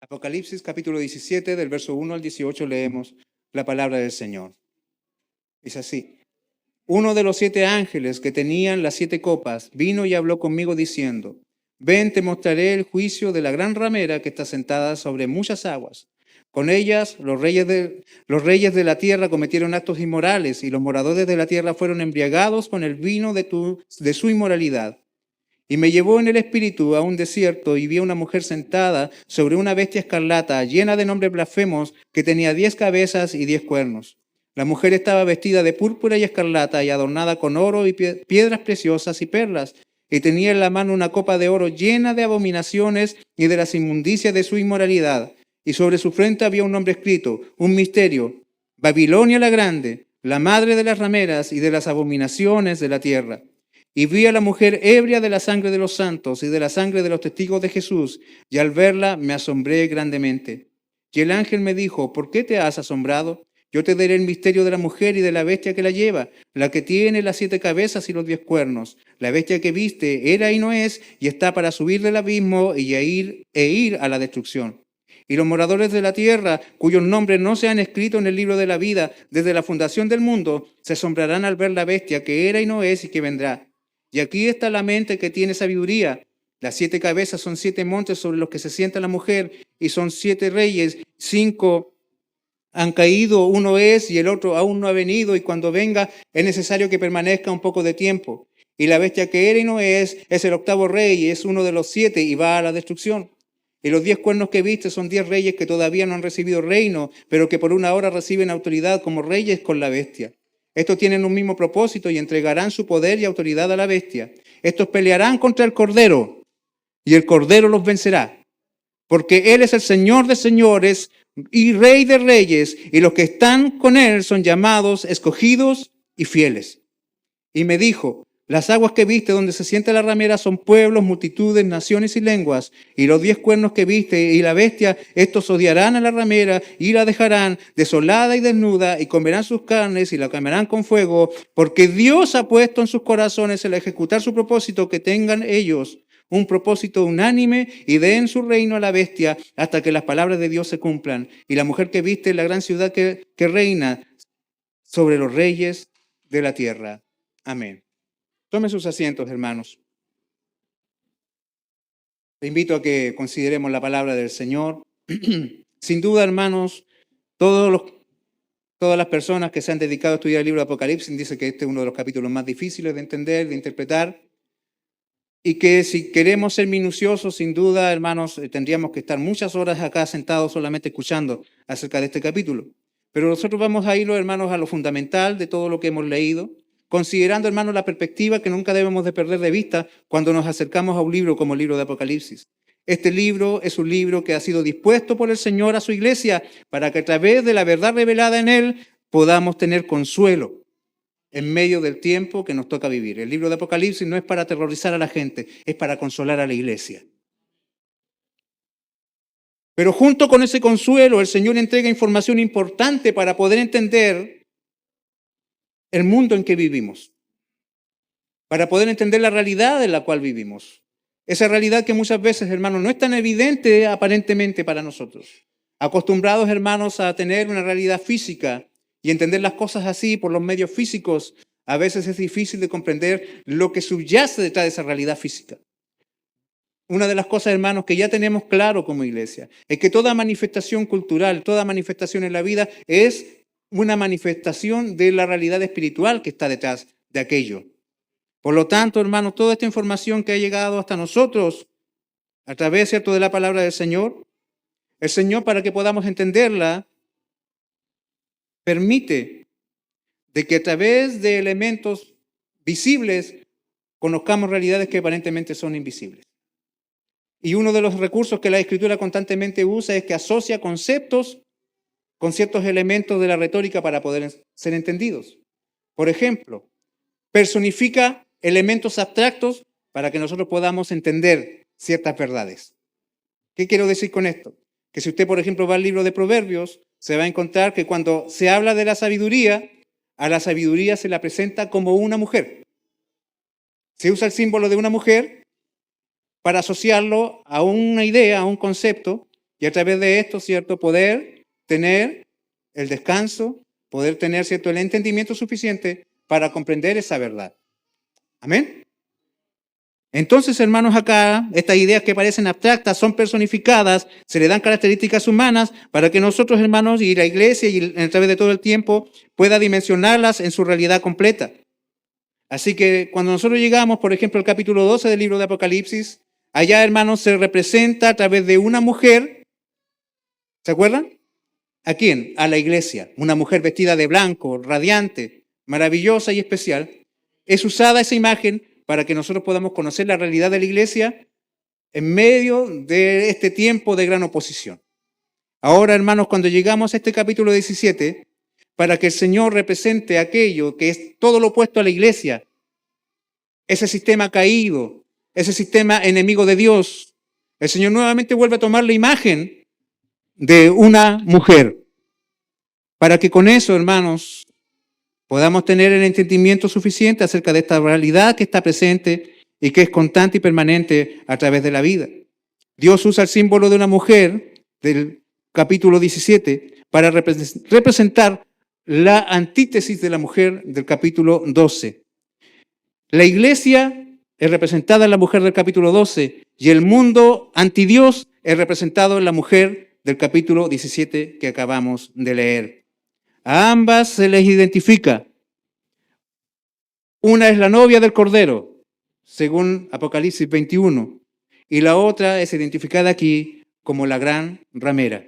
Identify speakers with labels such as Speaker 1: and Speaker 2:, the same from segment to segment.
Speaker 1: Apocalipsis capítulo 17, del verso 1 al 18 leemos la palabra del Señor. Dice así: Uno de los 7 ángeles que tenían las 7 copas vino y habló conmigo diciendo: Ven, te mostraré el juicio de la gran ramera que está sentada sobre muchas aguas. Con ellas los reyes de la tierra cometieron actos inmorales, y los moradores de la tierra fueron embriagados con el vino de su inmoralidad. Y me llevó en el espíritu a un desierto, y vi a una mujer sentada sobre una bestia escarlata, llena de nombres blasfemos, que tenía 10 cabezas y 10 cuernos. La mujer estaba vestida de púrpura y escarlata, y adornada con oro y piedras preciosas y perlas, y tenía en la mano una copa de oro llena de abominaciones y de las inmundicias de su inmoralidad. Y sobre su frente había un nombre escrito, un misterio: Babilonia la Grande, la madre de las rameras y de las abominaciones de la tierra. Y vi a la mujer ebria de la sangre de los santos y de la sangre de los testigos de Jesús, y al verla me asombré grandemente. Y el ángel me dijo: ¿Por qué te has asombrado? Yo te daré el misterio de la mujer y de la bestia que la lleva, la que tiene las 7 cabezas y los 10 cuernos. La bestia que viste era y no es, y está para subir del abismo y ir a la destrucción. Y los moradores de la tierra, cuyos nombres no se han escrito en el libro de la vida desde la fundación del mundo, se asombrarán al ver la bestia que era y no es y que vendrá. Y aquí está la mente que tiene sabiduría. Las 7 cabezas son 7 montes sobre los que se sienta la mujer, y son 7 reyes. 5 han caído, uno es y el otro aún no ha venido, y cuando venga es necesario que permanezca un poco de tiempo. Y la bestia que era y no es el 8º rey, y es uno de los 7 y va a la destrucción. Y los 10 cuernos que viste son 10 reyes que todavía no han recibido reino, pero que por una hora reciben autoridad como reyes con la bestia. Estos tienen un mismo propósito y entregarán su poder y autoridad a la bestia. Estos pelearán contra el Cordero, y el Cordero los vencerá, porque Él es el Señor de señores y Rey de reyes, y los que están con Él son llamados, escogidos y fieles. Y me dijo: las aguas que viste donde se sienta la ramera son pueblos, multitudes, naciones y lenguas. Y los 10 cuernos que viste y la bestia, estos odiarán a la ramera y la dejarán desolada y desnuda, y comerán sus carnes y la quemarán con fuego, porque Dios ha puesto en sus corazones el ejecutar su propósito, que tengan ellos un propósito unánime y den su reino a la bestia hasta que las palabras de Dios se cumplan. Y la mujer que viste es la gran ciudad que reina sobre los reyes de la tierra. Amén. Tome sus asientos, hermanos. Te invito a que consideremos la palabra del Señor. Sin duda, hermanos, todas las personas que se han dedicado a estudiar el libro de Apocalipsis dicen que este es uno de los capítulos más difíciles de entender, de interpretar, y que si queremos ser minuciosos, sin duda, hermanos, tendríamos que estar muchas horas acá sentados solamente escuchando acerca de este capítulo. Pero nosotros vamos a ir, hermanos, a lo fundamental de todo lo que hemos leído, considerando, hermanos, la perspectiva que nunca debemos de perder de vista cuando nos acercamos a un libro como el libro de Apocalipsis. Este libro es un libro que ha sido dispuesto por el Señor a su iglesia para que a través de la verdad revelada en él podamos tener consuelo en medio del tiempo que nos toca vivir. El libro de Apocalipsis no es para aterrorizar a la gente, es para consolar a la iglesia. Pero junto con ese consuelo, el Señor entrega información importante para poder entender el mundo en que vivimos, para poder entender la realidad en la cual vivimos. Esa realidad que muchas veces, hermanos, no es tan evidente aparentemente para nosotros. Acostumbrados, hermanos, a tener una realidad física y entender las cosas así por los medios físicos, a veces es difícil de comprender lo que subyace detrás de esa realidad física. Una de las cosas, hermanos, que ya tenemos claro como iglesia, es que toda manifestación cultural, toda manifestación en la vida es una manifestación de la realidad espiritual que está detrás de aquello. Por lo tanto, hermanos, toda esta información que ha llegado hasta nosotros a través, ¿cierto?, de la palabra del Señor, el Señor, para que podamos entenderla, permite de que a través de elementos visibles conozcamos realidades que aparentemente son invisibles. Y uno de los recursos que la Escritura constantemente usa es que asocia conceptos con ciertos elementos de la retórica para poder ser entendidos. Por ejemplo, personifica elementos abstractos para que nosotros podamos entender ciertas verdades. ¿Qué quiero decir con esto? Que si usted, por ejemplo, va al libro de Proverbios, se va a encontrar que cuando se habla de la sabiduría, a la sabiduría se la presenta como una mujer. Se usa el símbolo de una mujer para asociarlo a una idea, a un concepto, y a través de esto, ¿cierto?, poder tener el descanso, poder tener, ¿cierto?, el entendimiento suficiente para comprender esa verdad. Amén. Entonces, hermanos, acá estas ideas que parecen abstractas son personificadas, se le dan características humanas para que nosotros, hermanos, y la iglesia y a través de todo el tiempo pueda dimensionarlas en su realidad completa. Así que cuando nosotros llegamos, por ejemplo, al capítulo 12 del libro de Apocalipsis, allá, hermanos, se representa a través de una mujer, ¿se acuerdan? ¿A quién? A la iglesia. Una mujer vestida de blanco, radiante, maravillosa y especial. Es usada esa imagen para que nosotros podamos conocer la realidad de la iglesia en medio de este tiempo de gran oposición. Ahora, hermanos, cuando llegamos a este capítulo 17, para que el Señor represente aquello que es todo lo opuesto a la iglesia, ese sistema caído, ese sistema enemigo de Dios, el Señor nuevamente vuelve a tomar la imagen de una mujer, para que con eso, hermanos, podamos tener el entendimiento suficiente acerca de esta realidad que está presente y que es constante y permanente a través de la vida. Dios usa el símbolo de una mujer del capítulo 17 para representar la antítesis de la mujer del capítulo 12. La iglesia es representada en la mujer del capítulo 12 y el mundo antidios es representado en la mujer del capítulo 17 que acabamos de leer. A ambas se les identifica. Una es la novia del Cordero, según Apocalipsis 21, y la otra es identificada aquí como la gran ramera.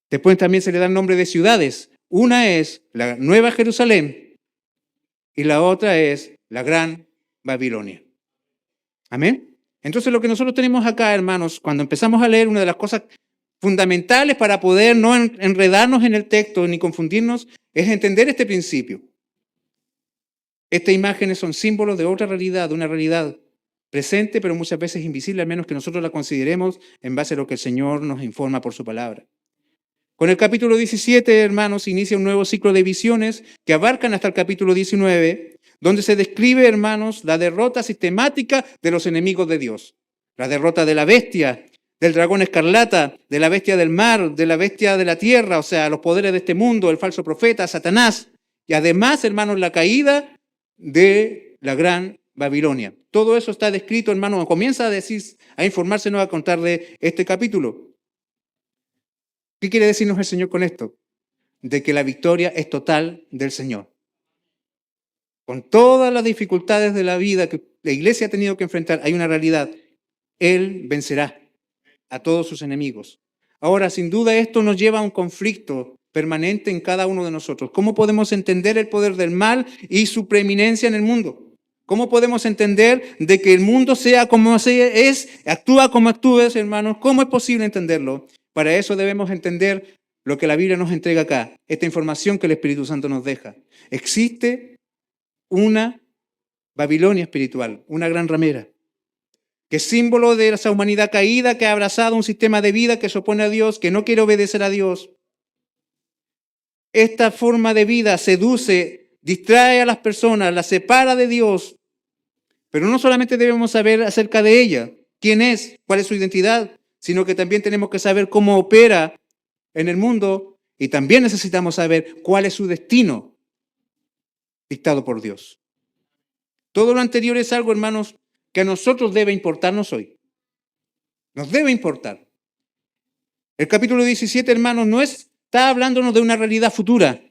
Speaker 1: Después también se le da el nombre de ciudades. Una es la Nueva Jerusalén y la otra es la Gran Babilonia. Amén. Entonces lo que nosotros tenemos acá, hermanos, cuando empezamos a leer, una de las cosas fundamentales para poder no enredarnos en el texto ni confundirnos es entender este principio. Estas imágenes son símbolos de otra realidad, de una realidad presente, pero muchas veces invisible, al menos que nosotros la consideremos en base a lo que el Señor nos informa por su palabra. Con el capítulo 17, hermanos, inicia un nuevo ciclo de visiones que abarcan hasta el capítulo 19, donde se describe, hermanos, la derrota sistemática de los enemigos de Dios. La derrota de la bestia, del dragón escarlata, de la bestia del mar, de la bestia de la tierra, o sea, los poderes de este mundo, el falso profeta, Satanás. Y además, hermanos, la caída de la gran Babilonia. Todo eso está descrito, hermanos, comienza a informarse, a contar de este capítulo. ¿Qué quiere decirnos el Señor con esto? De que la victoria es total del Señor. Con todas las dificultades de la vida que la iglesia ha tenido que enfrentar, hay una realidad. Él vencerá a todos sus enemigos. Ahora, sin duda, esto nos lleva a un conflicto permanente en cada uno de nosotros. ¿Cómo podemos entender el poder del mal y su preeminencia en el mundo? ¿Cómo podemos entender de que el mundo sea como es, actúa como actúa, hermanos? ¿Cómo es posible entenderlo? Para eso debemos entender lo que la Biblia nos entrega acá, esta información que el Espíritu Santo nos deja. Existe una Babilonia espiritual, una gran ramera, que es símbolo de esa humanidad caída que ha abrazado un sistema de vida que se opone a Dios, que no quiere obedecer a Dios. Esta forma de vida seduce, distrae a las personas, las separa de Dios. Pero no solamente debemos saber acerca de ella, quién es, cuál es su identidad, sino que también tenemos que saber cómo opera en el mundo y también necesitamos saber cuál es su destino dictado por Dios. Todo lo anterior es algo, hermanos, que a nosotros debe importarnos hoy. Nos debe importar. El capítulo 17, hermanos, no está hablándonos de una realidad futura,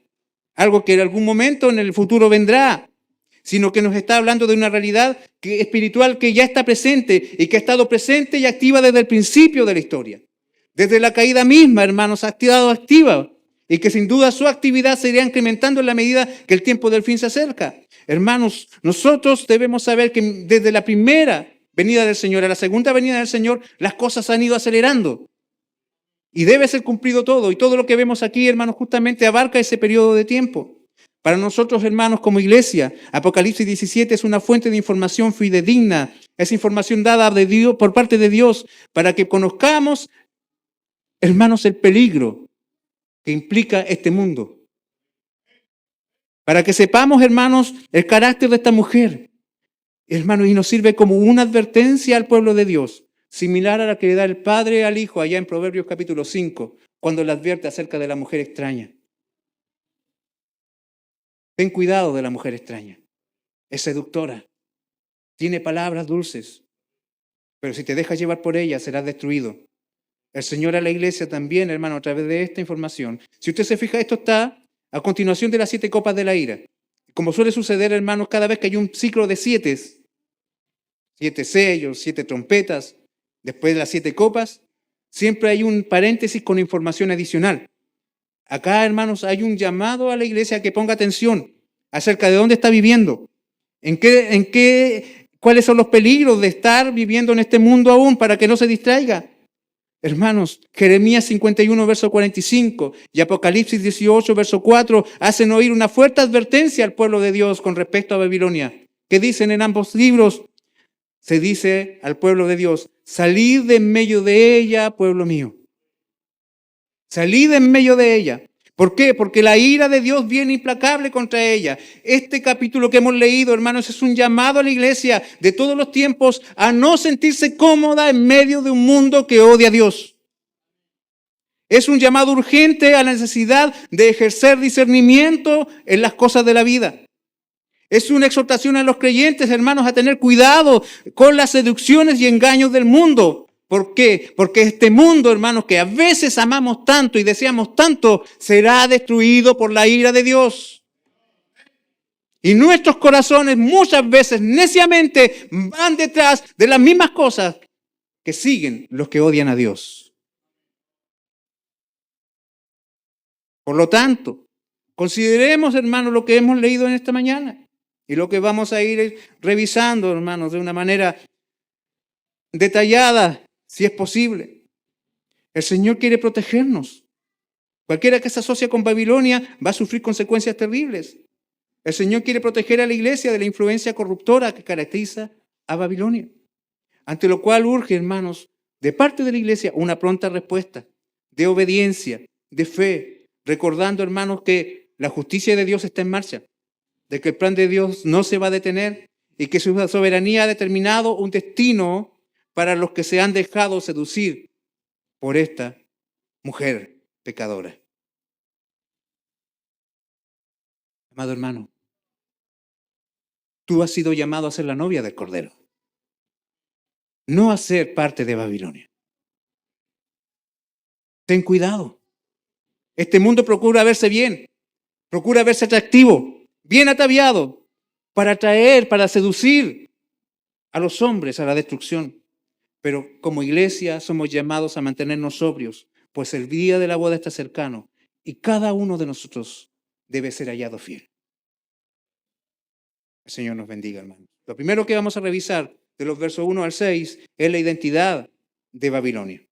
Speaker 1: algo que en algún momento en el futuro vendrá, sino que nos está hablando de una realidad espiritual que ya está presente y que ha estado presente y activa desde el principio de la historia. Desde la caída misma, hermanos, ha estado activa y que sin duda su actividad se irá incrementando en la medida que el tiempo del fin se acerca. Hermanos, nosotros debemos saber que desde la primera venida del Señor a la segunda venida del Señor, las cosas han ido acelerando. Y debe ser cumplido todo. Y todo lo que vemos aquí, hermanos, justamente abarca ese periodo de tiempo. Para nosotros, hermanos, como iglesia, Apocalipsis 17 es una fuente de información fidedigna. Es información dada de Dios, por parte de Dios para que conozcamos, hermanos, el peligro que implica este mundo. Para que sepamos, hermanos, el carácter de esta mujer. Hermanos, y nos sirve como una advertencia al pueblo de Dios. similar a la que le da el padre al hijo allá en Proverbios capítulo 5, cuando le advierte acerca de la mujer extraña. Ten cuidado de la mujer extraña. Es seductora, tiene palabras dulces, pero si te dejas llevar por ella serás destruido. El Señor a la iglesia también, hermano, a través de esta información. Si usted se fija, esto está a continuación de las 7 copas de la ira. Como suele suceder, hermanos, cada vez que hay un ciclo de 7 sellos, 7 trompetas, después de las 7 copas, siempre hay un paréntesis con información adicional. Acá, hermanos, hay un llamado a la iglesia a que ponga atención acerca de dónde está viviendo, cuáles son los peligros de estar viviendo en este mundo aún para que no se distraiga. Hermanos, Jeremías 51, verso 45 y Apocalipsis 18, verso 4 hacen oír una fuerte advertencia al pueblo de Dios con respecto a Babilonia. ¿Qué dicen en ambos libros? Se dice al pueblo de Dios: salid de en medio de ella, pueblo mío. Salid en medio de ella. ¿Por qué? Porque la ira de Dios viene implacable contra ella. Este capítulo que hemos leído, hermanos, es un llamado a la iglesia de todos los tiempos a no sentirse cómoda en medio de un mundo que odia a Dios. Es un llamado urgente a la necesidad de ejercer discernimiento en las cosas de la vida. Es una exhortación a los creyentes, hermanos, a tener cuidado con las seducciones y engaños del mundo. ¿Por qué? Porque este mundo, hermanos, que a veces amamos tanto y deseamos tanto, será destruido por la ira de Dios. Y nuestros corazones muchas veces neciamente van detrás de las mismas cosas que siguen los que odian a Dios. Por lo tanto, consideremos, hermanos, lo que hemos leído en esta mañana y lo que vamos a ir revisando, hermanos, de una manera detallada, si es posible. El Señor quiere protegernos. Cualquiera que se asocia con Babilonia va a sufrir consecuencias terribles. El Señor quiere proteger a la iglesia de la influencia corruptora que caracteriza a Babilonia. Ante lo cual urge, hermanos, de parte de la iglesia una pronta respuesta de obediencia, de fe, recordando, hermanos, que la justicia de Dios está en marcha, de que el plan de Dios no se va a detener y que su soberanía ha determinado un destino para los que se han dejado seducir por esta mujer pecadora. Amado hermano, tú has sido llamado a ser la novia del Cordero, no a ser parte de Babilonia. Ten cuidado. Este mundo procura verse bien, procura verse atractivo, bien ataviado, para atraer, para seducir a los hombres a la destrucción. Pero como iglesia somos llamados a mantenernos sobrios, pues el día de la boda está cercano y cada uno de nosotros debe ser hallado fiel. El Señor nos bendiga, hermanos. Lo primero que vamos a revisar de los versos 1 al 6 es la identidad de Babilonia.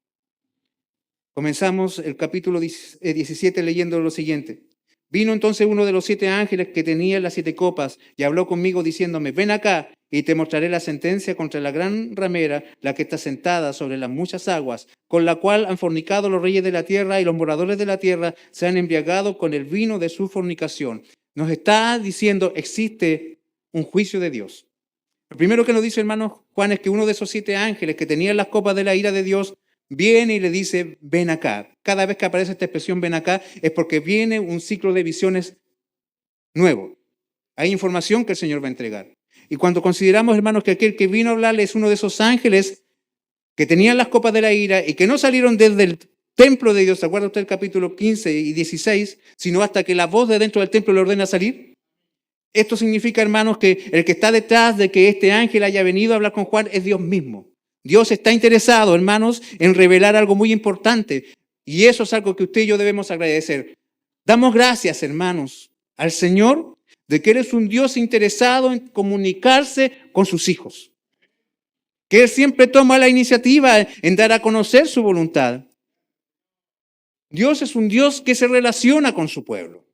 Speaker 1: Comenzamos el capítulo 17 leyendo lo siguiente. Vino entonces uno de los 7 ángeles que tenía las 7 copas y habló conmigo diciéndome: ven acá y te mostraré la sentencia contra la gran ramera, la que está sentada sobre las muchas aguas, con la cual han fornicado los reyes de la tierra y los moradores de la tierra se han embriagado con el vino de su fornicación. Nos está diciendo, existe un juicio de Dios. Lo primero que nos dice, hermanos Juan, es que uno de esos 7 ángeles que tenían las copas de la ira de Dios viene y le dice: ven acá. Cada vez que aparece esta expresión ven acá es porque viene un ciclo de visiones nuevo. Hay información que el Señor va a entregar. Y cuando consideramos, hermanos, que aquel que vino a hablarle es uno de esos ángeles que tenían las copas de la ira y que no salieron desde el templo de Dios, ¿se acuerda usted el capítulo 15 y 16? Sino hasta que la voz de dentro del templo le ordena salir. Esto significa, hermanos, que el que está detrás de que este ángel haya venido a hablar con Juan es Dios mismo. Dios está interesado, hermanos, en revelar algo muy importante. Y eso es algo que usted y yo debemos agradecer. Damos gracias, hermanos, al Señor de que Él es un Dios interesado en comunicarse con sus hijos. Que Él siempre toma la iniciativa en dar a conocer su voluntad. Dios es un Dios que se relaciona con su pueblo,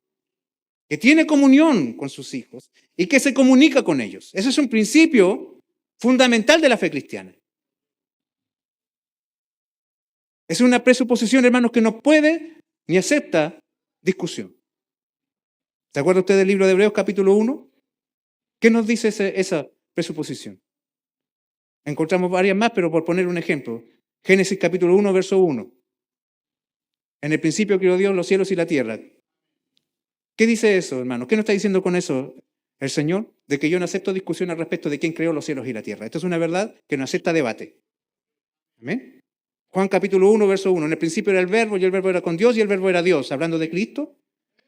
Speaker 1: que tiene comunión con sus hijos y que se comunica con ellos. Ese es un principio fundamental de la fe cristiana. Es una presuposición, hermanos, que no puede ni acepta discusión. ¿Se acuerda usted del libro de Hebreos capítulo 1? ¿Qué nos dice esa presuposición? Encontramos varias más, pero por poner un ejemplo. Génesis capítulo 1, verso 1. En el principio creó Dios los cielos y la tierra. ¿Qué dice eso, hermano? ¿Qué nos está diciendo con eso el Señor? De que yo no acepto discusión al respecto de quién creó los cielos y la tierra. Esto es una verdad que no acepta debate. ¿Amén? Juan capítulo 1, verso 1. En el principio era el verbo y el verbo era con Dios y el verbo era Dios. Hablando de Cristo.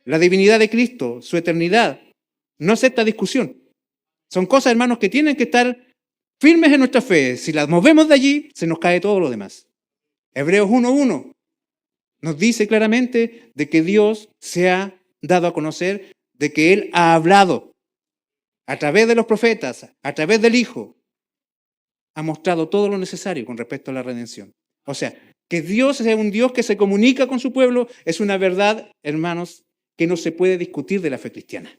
Speaker 1: La divinidad de Cristo, su eternidad, no acepta discusión. Son cosas, hermanos, que tienen que estar firmes en nuestra fe. Si las movemos de allí, se nos cae todo lo demás. Hebreos 1:1 nos dice claramente de que Dios se ha dado a conocer, de que Él ha hablado a través de los profetas, a través del Hijo, ha mostrado todo lo necesario con respecto a la redención. O sea, que Dios sea un Dios que se comunica con su pueblo es una verdad, hermanos, que no se puede discutir de la fe cristiana.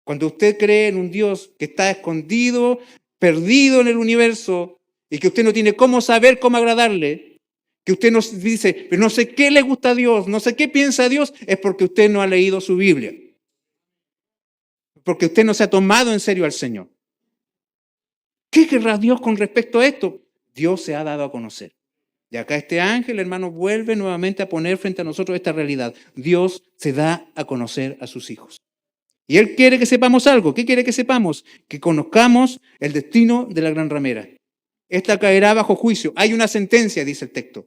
Speaker 1: Cuando usted cree en un Dios que está escondido, perdido en el universo, y que usted no tiene cómo saber cómo agradarle, que usted nos dice, pero no sé qué le gusta a Dios, no sé qué piensa Dios, es porque usted no ha leído su Biblia. Porque usted no se ha tomado en serio al Señor. ¿Qué querrá Dios con respecto a esto? Dios se ha dado a conocer. Y acá este ángel, hermano, vuelve nuevamente a poner frente a nosotros esta realidad. Dios se da a conocer a sus hijos. Y Él quiere que sepamos algo. ¿Qué quiere que sepamos? Que conozcamos el destino de la gran ramera. Esta caerá bajo juicio. Hay una sentencia, dice el texto.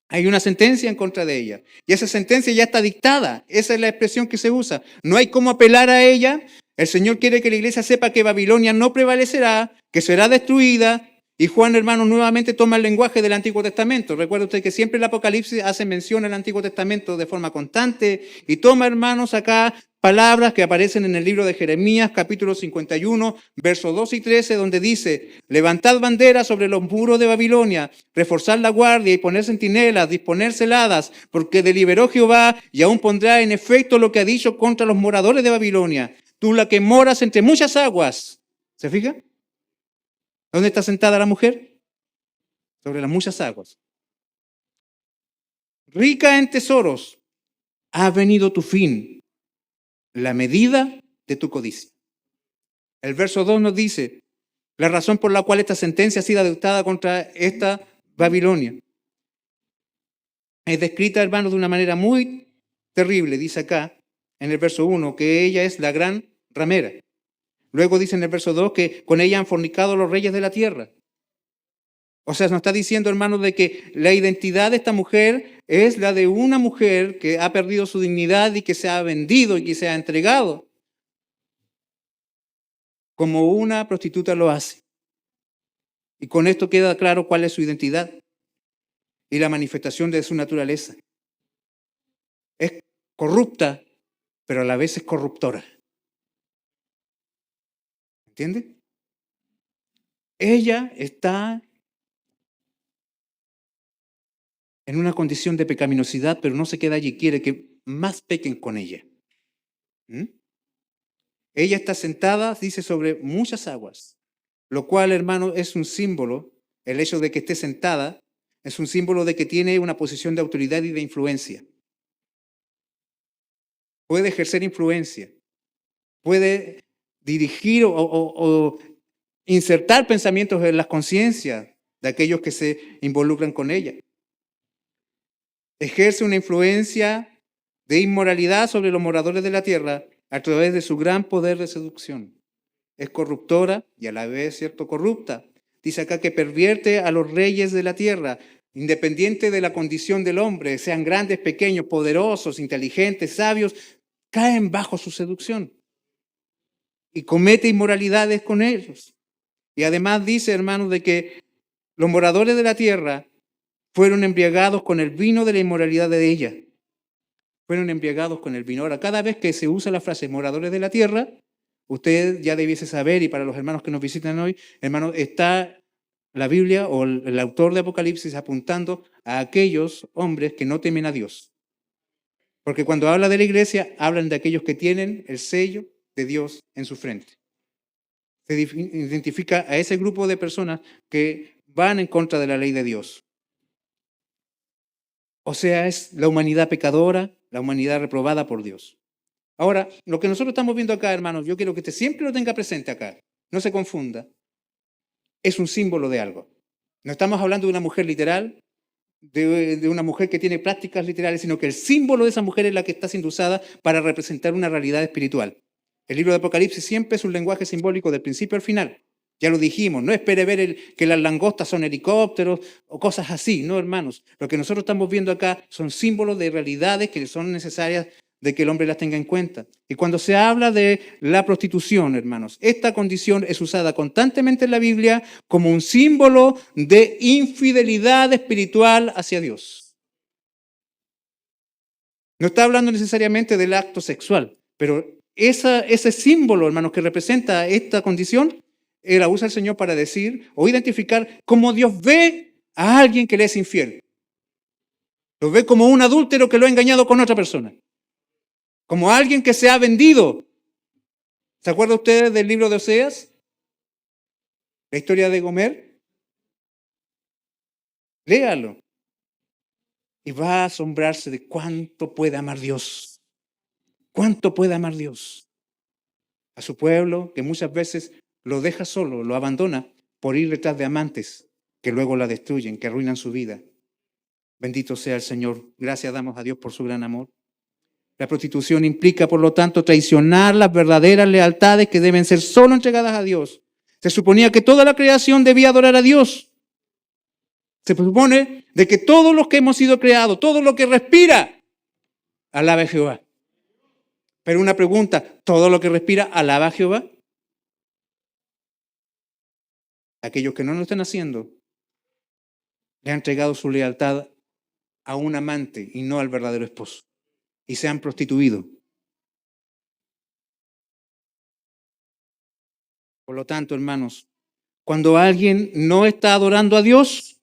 Speaker 1: Hay una sentencia en contra de ella. Y esa sentencia ya está dictada. Esa es la expresión que se usa. No hay cómo apelar a ella. El Señor quiere que la iglesia sepa que Babilonia no prevalecerá, que será destruida. Y Juan, hermano, nuevamente toma el lenguaje del Antiguo Testamento. Recuerda usted que siempre el Apocalipsis hace mención al Antiguo Testamento de forma constante. Y toma, hermanos, acá palabras que aparecen en el libro de Jeremías, capítulo 51, versos 2 y 13, donde dice: levantad banderas sobre los muros de Babilonia, reforzad la guardia y poner centinelas, disponer celadas, porque deliberó Jehová y aún pondrá en efecto lo que ha dicho contra los moradores de Babilonia. Tú, la que moras entre muchas aguas. ¿Se fija? ¿Dónde está sentada la mujer? Sobre las muchas aguas. Rica en tesoros, ha venido tu fin, la medida de tu codicia. El verso 2 nos dice la razón por la cual esta sentencia ha sido adoptada contra esta Babilonia. Es descrita, hermanos, de una manera muy terrible. Dice acá, en el verso 1, que ella es la gran ramera. Luego dice en el verso 2 que con ella han fornicado los reyes de la tierra. O sea, nos está diciendo, hermanos, de que la identidad de esta mujer es la de una mujer que ha perdido su dignidad y que se ha vendido y que se ha entregado, como una prostituta lo hace. Y con esto queda claro cuál es su identidad y la manifestación de su naturaleza. Es corrupta, pero a la vez es corruptora. ¿Entiende? Ella está en una condición de pecaminosidad, pero no se queda allí, quiere que más pequen con ella. Ella está sentada, dice, sobre muchas aguas, lo cual, hermano, es un símbolo. El hecho de que esté sentada es un símbolo de que tiene una posición de autoridad y de influencia. Puede ejercer influencia, puede dirigir o insertar pensamientos en las conciencias de aquellos que se involucran con ella. Ejerce una influencia de inmoralidad sobre los moradores de la tierra a través de su gran poder de seducción. Es corruptora y a la vez, cierto, corrupta. Dice acá que pervierte a los reyes de la tierra, independiente de la condición del hombre, sean grandes, pequeños, poderosos, inteligentes, sabios, caen bajo su seducción y comete inmoralidades con ellos. Y además dice, hermanos, de que los moradores de la tierra fueron embriagados con el vino de la inmoralidad de ella. Fueron embriagados con el vino. Ahora, cada vez que se usa la frase moradores de la tierra, usted ya debiese saber, y para los hermanos que nos visitan hoy, hermanos, está la Biblia o el autor de Apocalipsis apuntando a aquellos hombres que no temen a Dios. Porque cuando habla de la iglesia, hablan de aquellos que tienen el sello de Dios en su frente. Se identifica a ese grupo de personas que van en contra de la ley de Dios. O sea, es la humanidad pecadora, la humanidad reprobada por Dios. Ahora, lo que nosotros estamos viendo acá, hermanos, yo quiero que usted siempre lo tenga presente acá. No se confunda. es un símbolo de algo. No estamos hablando de una mujer literal, de una mujer que tiene prácticas literales, sino que el símbolo de esa mujer es la que está siendo usada para representar una realidad espiritual. El libro de Apocalipsis siempre es un lenguaje simbólico del principio al final. Ya lo dijimos, no espere ver que las langostas son helicópteros o cosas así, no, hermanos. Lo que nosotros estamos viendo acá son símbolos de realidades que son necesarias de que el hombre las tenga en cuenta. Y cuando se habla de la prostitución, hermanos, esta condición es usada constantemente en la Biblia como un símbolo de infidelidad espiritual hacia Dios. No está hablando necesariamente del acto sexual, pero ese símbolo, hermanos, que representa esta condición, la usa el Señor para decir o identificar cómo Dios ve a alguien que le es infiel. Lo ve como un adúltero que lo ha engañado con otra persona. Como alguien que se ha vendido. ¿Se acuerdan ustedes del libro de Oseas? La historia de Gomer. Léalo. Y va a asombrarse de cuánto puede amar Dios. Cuánto puede amar Dios. A su pueblo, que muchas veces lo deja solo, lo abandona por ir detrás de amantes que luego la destruyen, que arruinan su vida. Bendito sea el Señor. Gracias damos a Dios por su gran amor. La prostitución implica, por lo tanto, traicionar las verdaderas lealtades que deben ser solo entregadas a Dios. Se suponía que toda la creación debía adorar a Dios. Se supone de que todos los que hemos sido creados, todo lo que respira, alaba a Jehová. Pero una pregunta, ¿todo lo que respira alaba a Jehová? Aquellos que no lo están haciendo le han entregado su lealtad a un amante y no al verdadero esposo. Y se han prostituido. Por lo tanto, hermanos, cuando alguien no está adorando a Dios,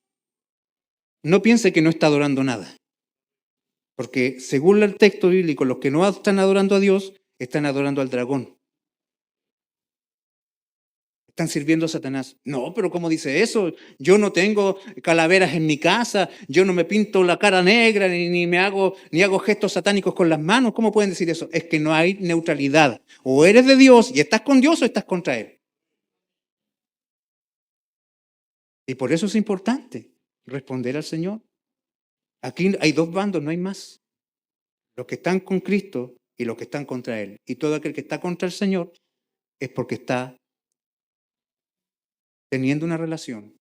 Speaker 1: no piense que no está adorando nada. Porque según el texto bíblico, los que no están adorando a Dios, están adorando al dragón. Están sirviendo a Satanás. No, pero ¿cómo dice eso? Yo no tengo calaveras en mi casa, yo no me pinto la cara negra, ni hago gestos satánicos con las manos. ¿Cómo pueden decir eso? Es que no hay neutralidad. O eres de Dios y estás con Dios o estás contra Él. Y por eso es importante responder al Señor. Aquí hay dos bandos, no hay más. Los que están con Cristo y los que están contra Él. Y todo aquel que está contra el Señor es porque está teniendo una relación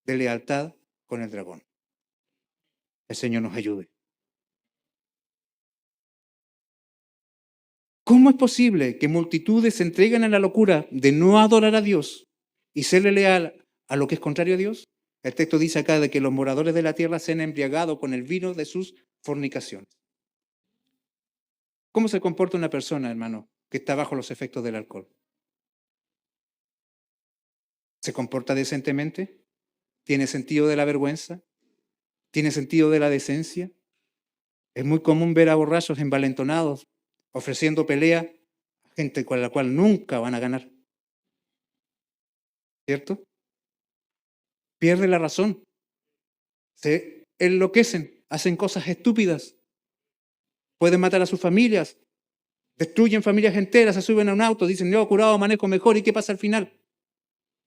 Speaker 1: de lealtad con el dragón. El Señor nos ayude. ¿Cómo es posible que multitudes se entreguen a la locura de no adorar a Dios y serle leal a lo que es contrario a Dios? El texto dice acá de que los moradores de la tierra se han embriagado con el vino de sus fornicaciones. ¿Cómo se comporta una persona, hermano, que está bajo los efectos del alcohol? ¿Se comporta decentemente? ¿Tiene sentido de la vergüenza? ¿Tiene sentido de la decencia? Es muy común ver a borrachos envalentonados ofreciendo pelea a gente con la cual nunca van a ganar. ¿Cierto? Pierden la razón. Se enloquecen, hacen cosas estúpidas. Pueden matar a sus familias. Destruyen familias enteras, se suben a un auto, dicen, yo curado manejo mejor. ¿Y qué pasa al final?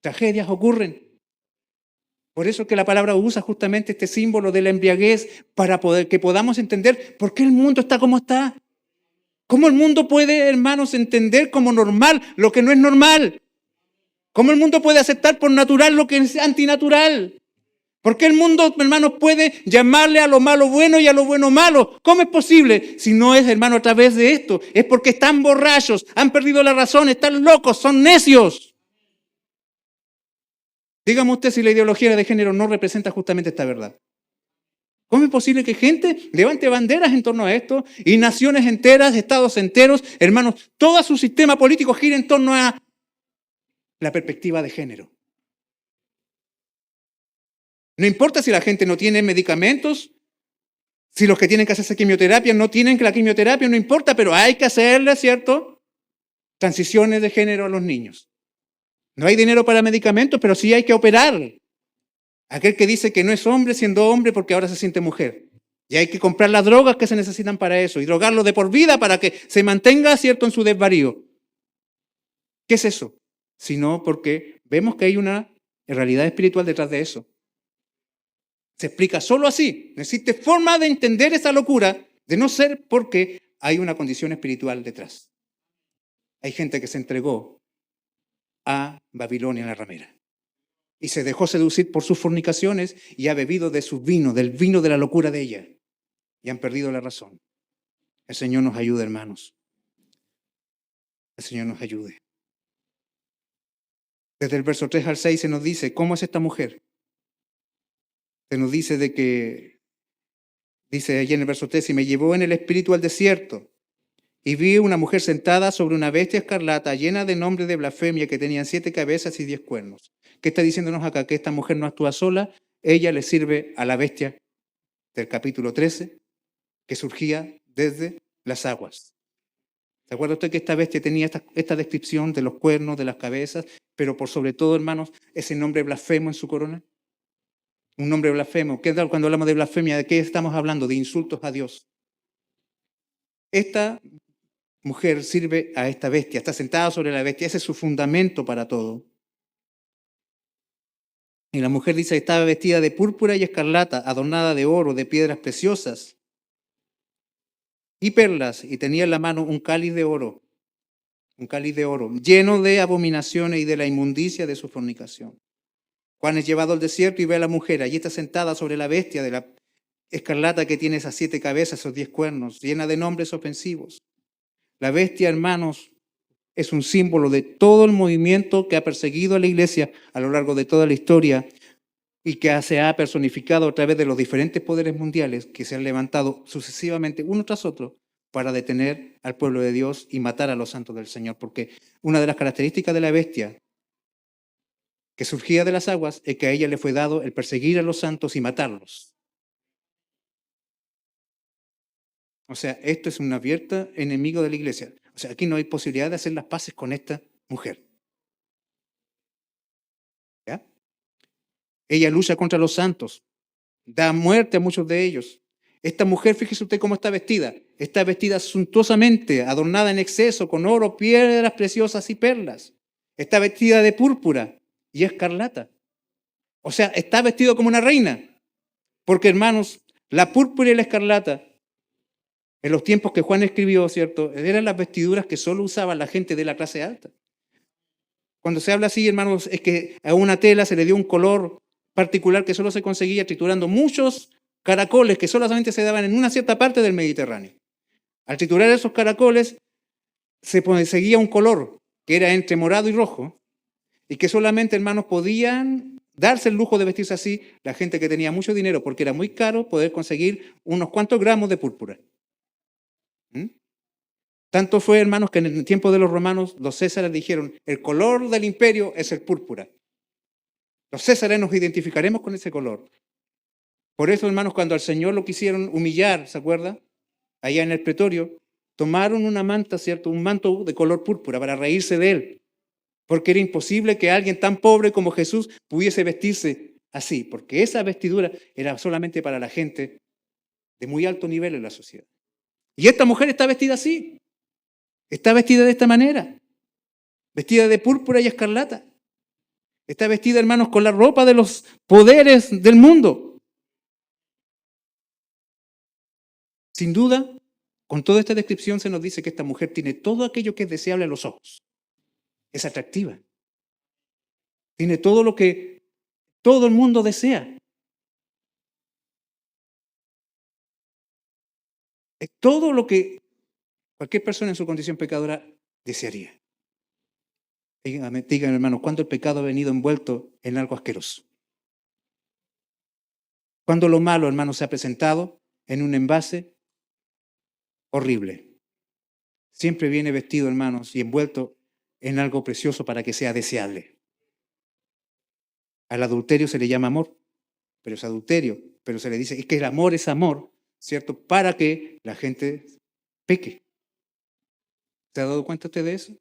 Speaker 1: Tragedias ocurren. Por eso es que la palabra usa justamente este símbolo de la embriaguez para que podamos entender por qué el mundo está como está. ¿Cómo el mundo puede, hermanos, entender como normal lo que no es normal? ¿Cómo el mundo puede aceptar por natural lo que es antinatural? ¿Por qué el mundo, hermanos, puede llamarle a lo malo bueno y a lo bueno malo? ¿Cómo es posible? Si no es, hermano, a través de esto. Es porque están borrachos, han perdido la razón, están locos, son necios. Dígame usted si la ideología de género no representa justamente esta verdad. ¿Cómo es posible que gente levante banderas en torno a esto y naciones enteras, estados enteros, hermanos, todo su sistema político gira en torno a la perspectiva de género? No importa si la gente no tiene medicamentos, si los que tienen que hacerse quimioterapia no tienen que la quimioterapia, no importa, pero hay que hacerle, ¿cierto? Transiciones de género a los niños. No hay dinero para medicamentos, pero sí hay que operar. Aquel que dice que no es hombre siendo hombre porque ahora se siente mujer. Y hay que comprar las drogas que se necesitan para eso y drogarlo de por vida para que se mantenga, ¿cierto?, en su desvarío. ¿Qué es eso? Sino porque vemos que hay una realidad espiritual detrás de eso. Se explica solo así. No existe forma de entender esa locura de no ser porque hay una condición espiritual detrás. Hay gente que se entregó a Babilonia la ramera y se dejó seducir por sus fornicaciones y ha bebido de su vino, del vino de la locura de ella, y han perdido la razón. El Señor nos ayude, hermanos. El Señor nos ayude. Desde el verso 3 al 6 se nos dice, ¿cómo es esta mujer? Se nos dice dice allí en el verso 3, y me llevó en el espíritu al desierto, y vi una mujer sentada sobre una bestia escarlata, llena de nombres de blasfemia, que tenían 7 cabezas y 10 cuernos. ¿Qué está diciéndonos acá? Que esta mujer no actúa sola, ella le sirve a la bestia del capítulo 13, que surgía desde las aguas. ¿Se acuerda usted que esta bestia tenía esta descripción de los cuernos, de las cabezas, pero por sobre todo, hermanos, ese nombre blasfemo en su corona? Un nombre blasfemo. ¿Qué tal cuando hablamos de blasfemia? ¿De qué estamos hablando? De insultos a Dios. Esta mujer sirve a esta bestia, está sentada sobre la bestia, ese es su fundamento para todo. Y la mujer dice que estaba vestida de púrpura y escarlata, adornada de oro, de piedras preciosas y perlas, y tenía en la mano un cáliz de oro, lleno de abominaciones y de la inmundicia de su fornicación. Juan es llevado al desierto y ve a la mujer, allí está sentada sobre la bestia de la escarlata que tiene esas 7 cabezas, esos 10 cuernos, llena de nombres ofensivos. La bestia, hermanos, es un símbolo de todo el movimiento que ha perseguido a la iglesia a lo largo de toda la historia y que se ha personificado a través de los diferentes poderes mundiales que se han levantado sucesivamente uno tras otro para detener al pueblo de Dios y matar a los santos del Señor. Porque una de las características de la bestia que surgía de las aguas es que a ella le fue dado el perseguir a los santos y matarlos. O sea, esto es un abierto enemigo de la iglesia. O sea, aquí no hay posibilidad de hacer las paces con esta mujer. ¿Ya? Ella lucha contra los santos, da muerte a muchos de ellos. Esta mujer, fíjese usted cómo está vestida. Está vestida suntuosamente, adornada en exceso, con oro, piedras preciosas y perlas. Está vestida de púrpura y escarlata. O sea, está vestido como una reina. Porque, hermanos, la púrpura y la escarlata, en los tiempos que Juan escribió, ¿cierto?, eran las vestiduras que solo usaba la gente de la clase alta. Cuando se habla así, hermanos, es que a una tela se le dio un color particular que solo se conseguía triturando muchos caracoles que solamente se daban en una cierta parte del Mediterráneo. Al triturar esos caracoles se seguía un color que era entre morado y rojo y que solamente, hermanos, podían darse el lujo de vestirse así la gente que tenía mucho dinero, porque era muy caro poder conseguir unos cuantos gramos de púrpura. Tanto fue, hermanos, que en el tiempo de los romanos los césares dijeron, el color del imperio es el púrpura. Los césares nos identificaremos con ese color. Por eso, hermanos, cuando al Señor lo quisieron humillar, ¿se acuerda? Allá en el pretorio, tomaron una manta, ¿cierto? Un manto de color púrpura para reírse de él. Porque era imposible que alguien tan pobre como Jesús pudiese vestirse así, porque esa vestidura era solamente para la gente de muy alto nivel en la sociedad. Y esta mujer está vestida así. Está vestida de esta manera. Vestida de púrpura y escarlata. Está vestida, hermanos, con la ropa de los poderes del mundo. Sin duda, con toda esta descripción se nos dice que esta mujer tiene todo aquello que es deseable a los ojos. Es atractiva. Tiene todo lo que todo el mundo desea. Es todo lo que cualquier persona en su condición pecadora desearía. Díganme, hermanos, ¿cuándo el pecado ha venido envuelto en algo asqueroso? ¿Cuándo lo malo, hermanos, se ha presentado en un envase horrible? Siempre viene vestido, hermanos, y envuelto en algo precioso para que sea deseable. Al adulterio se le llama amor, pero es adulterio. Pero se le dice, es que el amor es amor, ¿cierto? Para que la gente peque. ¿Se ha dado cuenta usted de eso?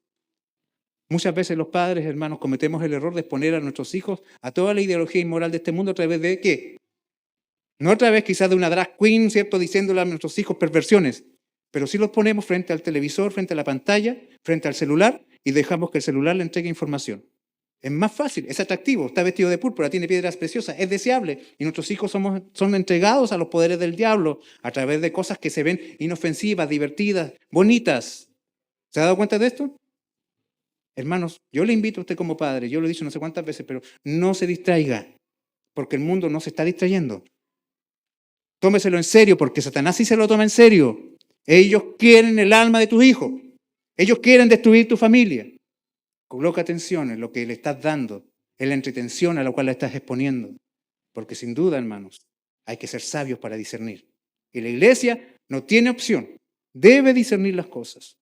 Speaker 1: Muchas veces los padres, hermanos, cometemos el error de exponer a nuestros hijos a toda la ideología inmoral de este mundo a través de ¿qué? No a través quizás de una drag queen, ¿cierto? Diciéndole a nuestros hijos perversiones, pero sí los ponemos frente al televisor, frente a la pantalla, frente al celular y dejamos que el celular le entregue información. Es más fácil, es atractivo, está vestido de púrpura, tiene piedras preciosas, es deseable. Y nuestros hijos son entregados a los poderes del diablo a través de cosas que se ven inofensivas, divertidas, bonitas. ¿Se ha dado cuenta de esto? Hermanos, yo le invito a usted como padre, yo lo he dicho no sé cuántas veces, pero no se distraiga, porque el mundo no se está distrayendo. Tómeselo en serio, porque Satanás sí se lo toma en serio. Ellos quieren el alma de tus hijos. Ellos quieren destruir tu familia. Coloca atención en lo que le estás dando, en la entretención a la cual la estás exponiendo. Porque sin duda, hermanos, hay que ser sabios para discernir. Y la iglesia no tiene opción. Debe discernir las cosas.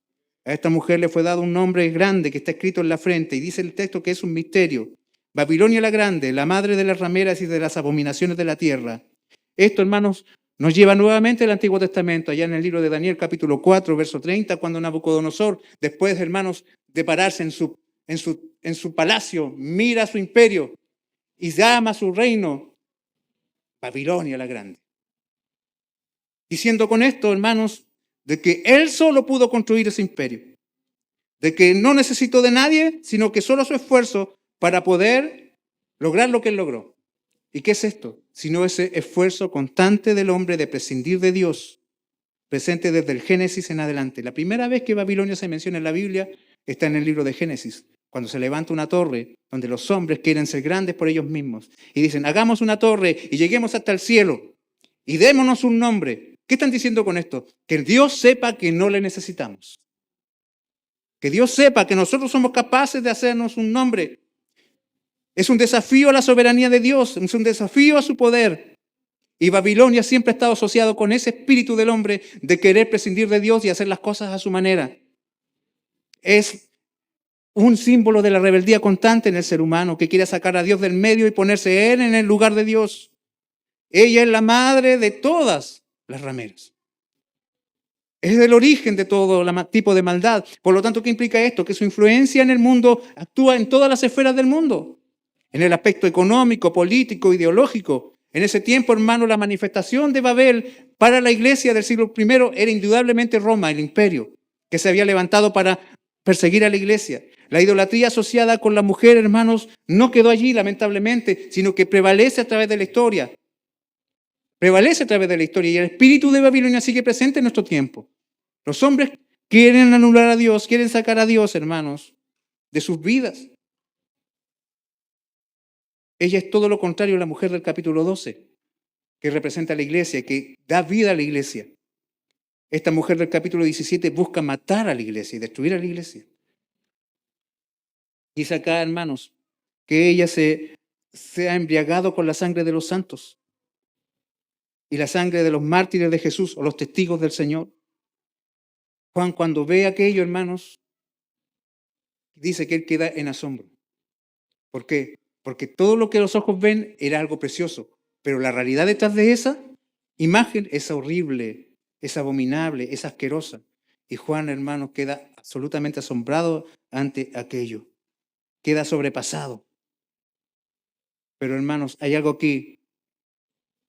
Speaker 1: A esta mujer le fue dado un nombre grande que está escrito en la frente y dice el texto que es un misterio. Babilonia la Grande, la madre de las rameras y de las abominaciones de la tierra. Esto, hermanos, nos lleva nuevamente al Antiguo Testamento, allá en el libro de Daniel, capítulo 4, verso 30, cuando Nabucodonosor, después, hermanos, de pararse en su palacio, mira su imperio y llama a su reino Babilonia la Grande. Diciendo con esto, hermanos, de que él solo pudo construir ese imperio, de que no necesitó de nadie, sino que solo su esfuerzo para poder lograr lo que él logró. ¿Y qué es esto? Sino ese esfuerzo constante del hombre de prescindir de Dios, presente desde el Génesis en adelante. La primera vez que Babilonia se menciona en la Biblia está en el libro de Génesis, cuando se levanta una torre donde los hombres quieren ser grandes por ellos mismos y dicen, hagamos una torre y lleguemos hasta el cielo y démonos un nombre. ¿Qué están diciendo con esto? Que Dios sepa que no le necesitamos. Que Dios sepa que nosotros somos capaces de hacernos un nombre. Es un desafío a la soberanía de Dios, es un desafío a su poder. Y Babilonia siempre ha estado asociado con ese espíritu del hombre de querer prescindir de Dios y hacer las cosas a su manera. Es un símbolo de la rebeldía constante en el ser humano que quiere sacar a Dios del medio y ponerse él en el lugar de Dios. Ella es la madre de todas las rameras. Es el origen de todo tipo de maldad. Por lo tanto, ¿qué implica esto? Que su influencia en el mundo actúa en todas las esferas del mundo. En el aspecto económico, político, ideológico. En ese tiempo, hermano, la manifestación de Babel para la iglesia del siglo I era indudablemente Roma, el imperio, que se había levantado para perseguir a la iglesia. La idolatría asociada con la mujer, hermanos, no quedó allí, lamentablemente, sino que prevalece a través de la historia. Prevalece a través de la historia y el espíritu de Babilonia sigue presente en nuestro tiempo. Los hombres quieren anular a Dios, quieren sacar a Dios, hermanos, de sus vidas. Ella es todo lo contrario a la mujer del capítulo 12, que representa a la iglesia, que da vida a la iglesia. Esta mujer del capítulo 17 busca matar a la iglesia y destruir a la iglesia. Dice acá, hermanos, que ella se ha embriagado con la sangre de los santos y la sangre de los mártires de Jesús o los testigos del Señor. Juan, cuando ve aquello, hermanos, dice que él queda en asombro. ¿Por qué? Porque todo lo que los ojos ven era algo precioso, pero la realidad detrás de esa imagen es horrible, es abominable, es asquerosa. Y Juan, hermanos, queda absolutamente asombrado ante aquello. Queda sobrepasado. Pero, hermanos, hay algo aquí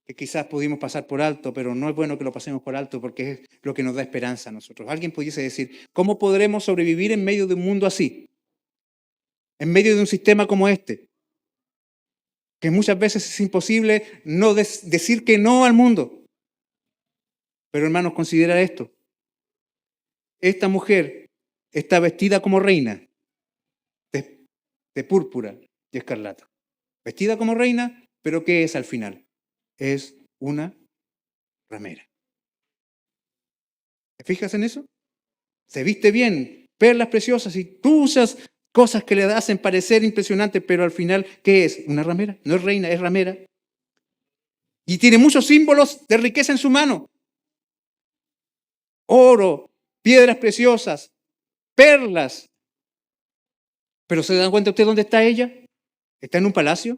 Speaker 1: que quizás pudimos pasar por alto, pero no es bueno que lo pasemos por alto porque es lo que nos da esperanza a nosotros. Alguien pudiese decir, ¿cómo podremos sobrevivir en medio de un mundo así? En medio de un sistema como este, que muchas veces es imposible no decir que no al mundo. Pero hermanos, considera esto. Esta mujer está vestida como reina de púrpura y escarlata. Vestida como reina, pero ¿qué es al final? Es una ramera. ¿Te fijas en eso? Se viste bien, perlas preciosas y tú usas cosas que le hacen parecer impresionantes, pero al final, ¿qué es? Una ramera. No es reina, es ramera. Y tiene muchos símbolos de riqueza en su mano. Oro, piedras preciosas, perlas. Pero ¿se dan cuenta usted dónde está ella? ¿Está en un palacio?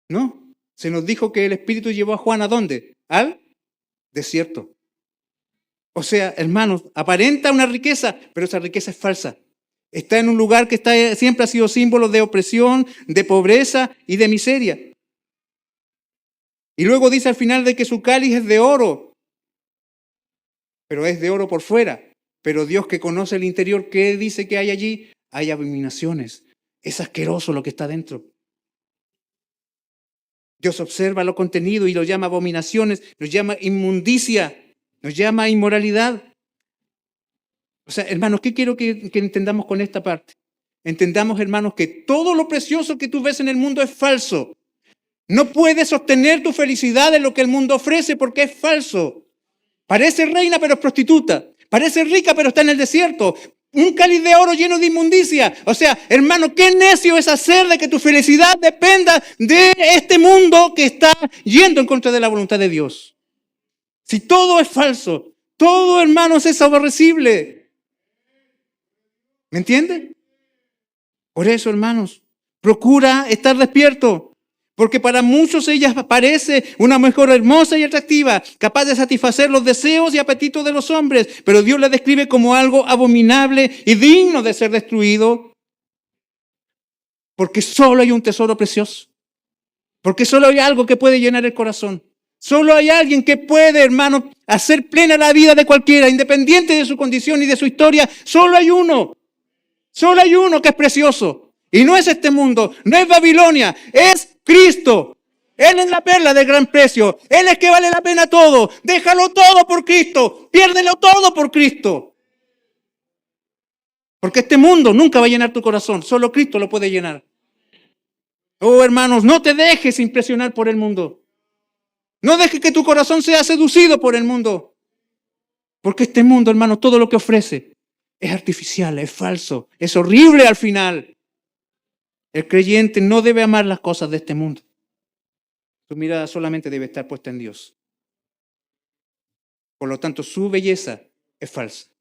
Speaker 1: No. Se nos dijo que el Espíritu llevó a Juan ¿a dónde? Al desierto. O sea, hermanos, aparenta una riqueza, pero esa riqueza es falsa. Está en un lugar que siempre ha sido símbolo de opresión, de pobreza y de miseria. Y luego dice al final de que su cáliz es de oro, pero es de oro por fuera. Pero Dios que conoce el interior, ¿qué dice que hay allí? hay abominaciones. Es asqueroso lo que está dentro. Dios observa lo contenido y lo llama abominaciones, lo llama inmundicia, nos llama inmoralidad. O sea, hermanos, ¿qué quiero que entendamos con esta parte? Entendamos, hermanos, que todo lo precioso que tú ves en el mundo es falso. No puedes sostener tu felicidad en lo que el mundo ofrece porque es falso. Parece reina, pero es prostituta. Parece rica, pero está en el desierto. Un cáliz de oro lleno de inmundicia. O sea, hermano, qué necio es hacer de que tu felicidad dependa de este mundo que está yendo en contra de la voluntad de Dios. Si todo es falso, todo, hermanos, es aborrecible. ¿Me entienden? Por eso, hermanos, procura estar despierto. Porque para muchos ella parece una mujer hermosa y atractiva, capaz de satisfacer los deseos y apetitos de los hombres, pero Dios la describe como algo abominable y digno de ser destruido, porque solo hay un tesoro precioso, porque solo hay algo que puede llenar el corazón, solo hay alguien que puede, hermano, hacer plena la vida de cualquiera, independiente de su condición y de su historia. Solo hay uno que es precioso, y no es este mundo, no es Babilonia, es Cristo. Él es la perla de gran precio. Él es que vale la pena todo. Déjalo todo por Cristo. Piérdelo todo por Cristo. Porque este mundo nunca va a llenar tu corazón. Solo Cristo lo puede llenar. Oh, hermanos, no te dejes impresionar por el mundo. No dejes que tu corazón sea seducido por el mundo. Porque este mundo, hermanos, todo lo que ofrece es artificial, es falso, es horrible al final. El creyente no debe amar las cosas de este mundo. Su mirada solamente debe estar puesta en Dios. Por lo tanto, su belleza es falsa.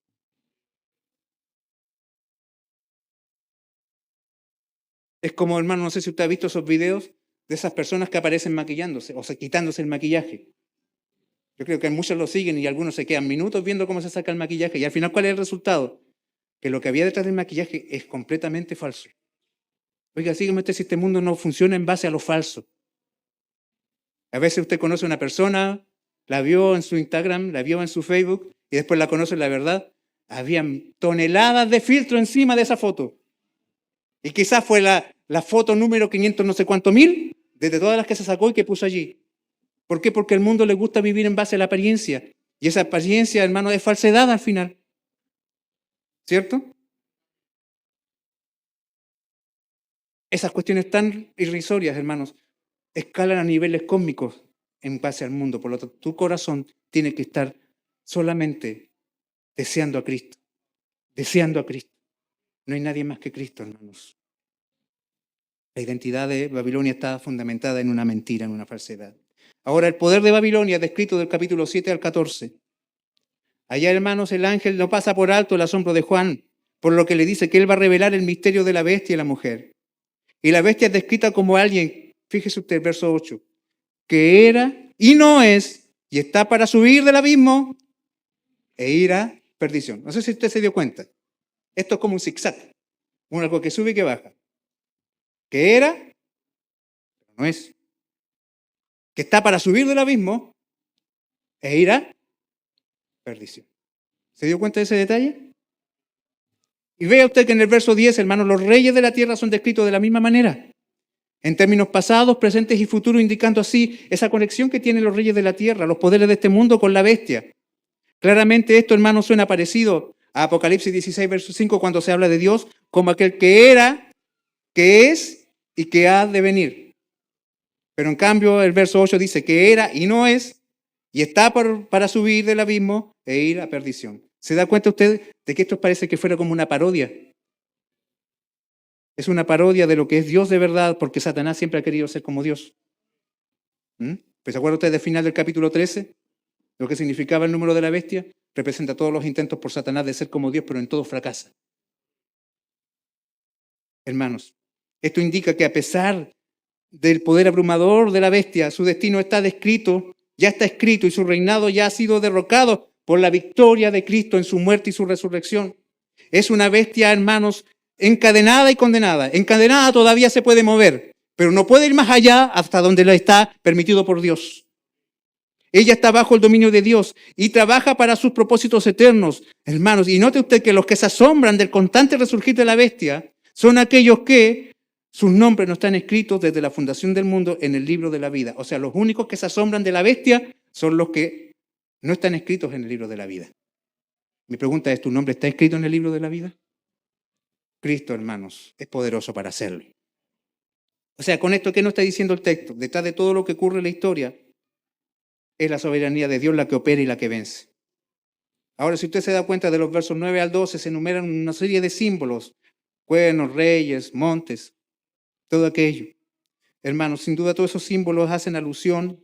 Speaker 1: Es como, hermano, no sé si usted ha visto esos videos de esas personas que aparecen maquillándose, o sea, quitándose el maquillaje. Yo creo que muchos lo siguen y algunos se quedan minutos viendo cómo se saca el maquillaje. Y al final, ¿cuál es el resultado? Que lo que había detrás del maquillaje es completamente falso. Oiga, sígueme usted, si este mundo no funciona en base a lo falso. A veces usted conoce a una persona, la vio en su Instagram, la vio en su Facebook y después la conoce en la verdad. Habían toneladas de filtro encima de esa foto. Y quizás fue la foto número 500 no sé cuánto mil, desde todas las que se sacó y que puso allí. ¿Por qué? Porque al mundo le gusta vivir en base a la apariencia. Y esa apariencia, hermano, es falsedad al final. ¿Cierto? Esas cuestiones tan irrisorias, hermanos, escalan a niveles cósmicos en base al mundo. Por lo tanto, tu corazón tiene que estar solamente deseando a Cristo. Deseando a Cristo. No hay nadie más que Cristo, hermanos. La identidad de Babilonia está fundamentada en una mentira, en una falsedad. Ahora, el poder de Babilonia, descrito del capítulo 7 al 14. Allá, hermanos, el ángel no pasa por alto el asombro de Juan, por lo que le dice que él va a revelar el misterio de la bestia y la mujer. Y la bestia es descrita como alguien, fíjese usted, verso 8, que era y no es, y está para subir del abismo e ir a perdición. No sé si usted se dio cuenta. Esto es como un zigzag, algo que sube y que baja. Que era, pero no es. Que está para subir del abismo e ir a perdición. ¿Se dio cuenta de ese detalle? Y vea usted que en el verso 10, hermanos, los reyes de la tierra son descritos de la misma manera. En términos pasados, presentes y futuros, indicando así esa conexión que tienen los reyes de la tierra, los poderes de este mundo con la bestia. Claramente esto, hermanos, suena parecido a Apocalipsis 16, verso 5, cuando se habla de Dios como aquel que era, que es y que ha de venir. Pero en cambio el verso 8 dice que era y no es, y está para subir del abismo e ir a perdición. ¿Se da cuenta usted de que esto parece que fuera como una parodia? Es una parodia de lo que es Dios de verdad, porque Satanás siempre ha querido ser como Dios. Pues ¿se acuerda usted del final del capítulo 13? Lo que significaba el número de la bestia. Representa todos los intentos por Satanás de ser como Dios, pero en todo fracasa. Hermanos, esto indica que a pesar del poder abrumador de la bestia, su destino está descrito, ya está escrito, y su reinado ya ha sido derrocado por la victoria de Cristo en su muerte y su resurrección. Es una bestia, hermanos, encadenada y condenada. Encadenada todavía se puede mover, pero no puede ir más allá hasta donde le está permitido por Dios. Ella está bajo el dominio de Dios y trabaja para sus propósitos eternos, hermanos. Y note usted que los que se asombran del constante resurgir de la bestia son aquellos que sus nombres no están escritos desde la fundación del mundo en el libro de la vida. O sea, los únicos que se asombran de la bestia son los que no están escritos en el libro de la vida. Mi pregunta es, ¿tu nombre está escrito en el libro de la vida? Cristo, hermanos, es poderoso para hacerlo. O sea, con esto, ¿qué nos está diciendo el texto? Detrás de todo lo que ocurre en la historia, es la soberanía de Dios la que opera y la que vence. Ahora, si usted se da cuenta de los versos 9 al 12, se enumeran una serie de símbolos, cuernos, reyes, montes, todo aquello. Hermanos, sin duda todos esos símbolos hacen alusión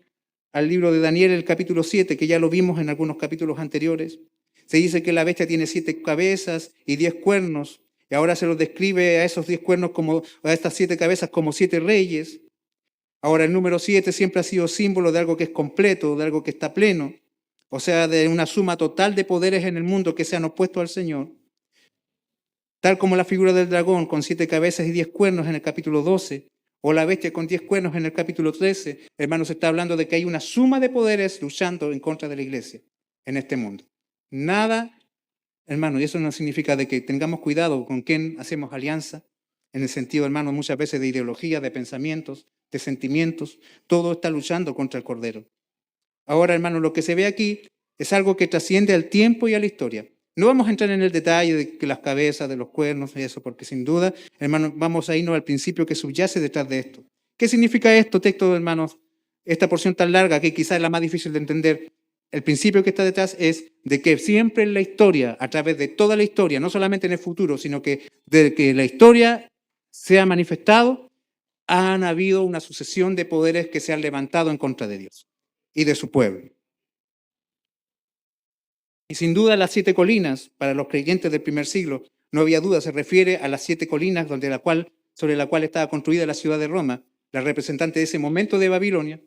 Speaker 1: al libro de Daniel, el capítulo 7, que ya lo vimos en algunos capítulos anteriores. Se dice que la bestia tiene 7 cabezas y 10 cuernos, y ahora se los describe a esos 10 cuernos como, a estas 7 cabezas como 7 reyes. Ahora, el número 7 siempre ha sido símbolo de algo que es completo, de algo que está pleno, o sea, de una suma total de poderes en el mundo que se han opuesto al Señor. Tal como la figura del dragón con 7 cabezas y 10 cuernos en el capítulo 12, o la bestia con 10 cuernos en el capítulo 13, hermanos, está hablando de que hay una suma de poderes luchando en contra de la iglesia en este mundo. Nada, hermano, y eso no significa de que tengamos cuidado con quién hacemos alianza, en el sentido, hermano, muchas veces de ideología, de pensamientos, de sentimientos, todo está luchando contra el Cordero. Ahora, hermano, lo que se ve aquí es algo que trasciende al tiempo y a la historia. No vamos a entrar en el detalle de que las cabezas, de los cuernos y eso, porque sin duda, hermano, vamos a irnos al principio que subyace detrás de esto. ¿Qué significa esto, texto, hermanos? Esta porción tan larga que quizás es la más difícil de entender. El principio que está detrás es de que siempre en la historia, a través de toda la historia, no solamente en el futuro, sino que de que la historia se ha manifestado, han habido una sucesión de poderes que se han levantado en contra de Dios y de su pueblo. Y sin duda las 7 colinas, para los creyentes del primer siglo, no había duda, se refiere a las 7 colinas sobre la cual estaba construida la ciudad de Roma, la representante de ese momento de Babilonia.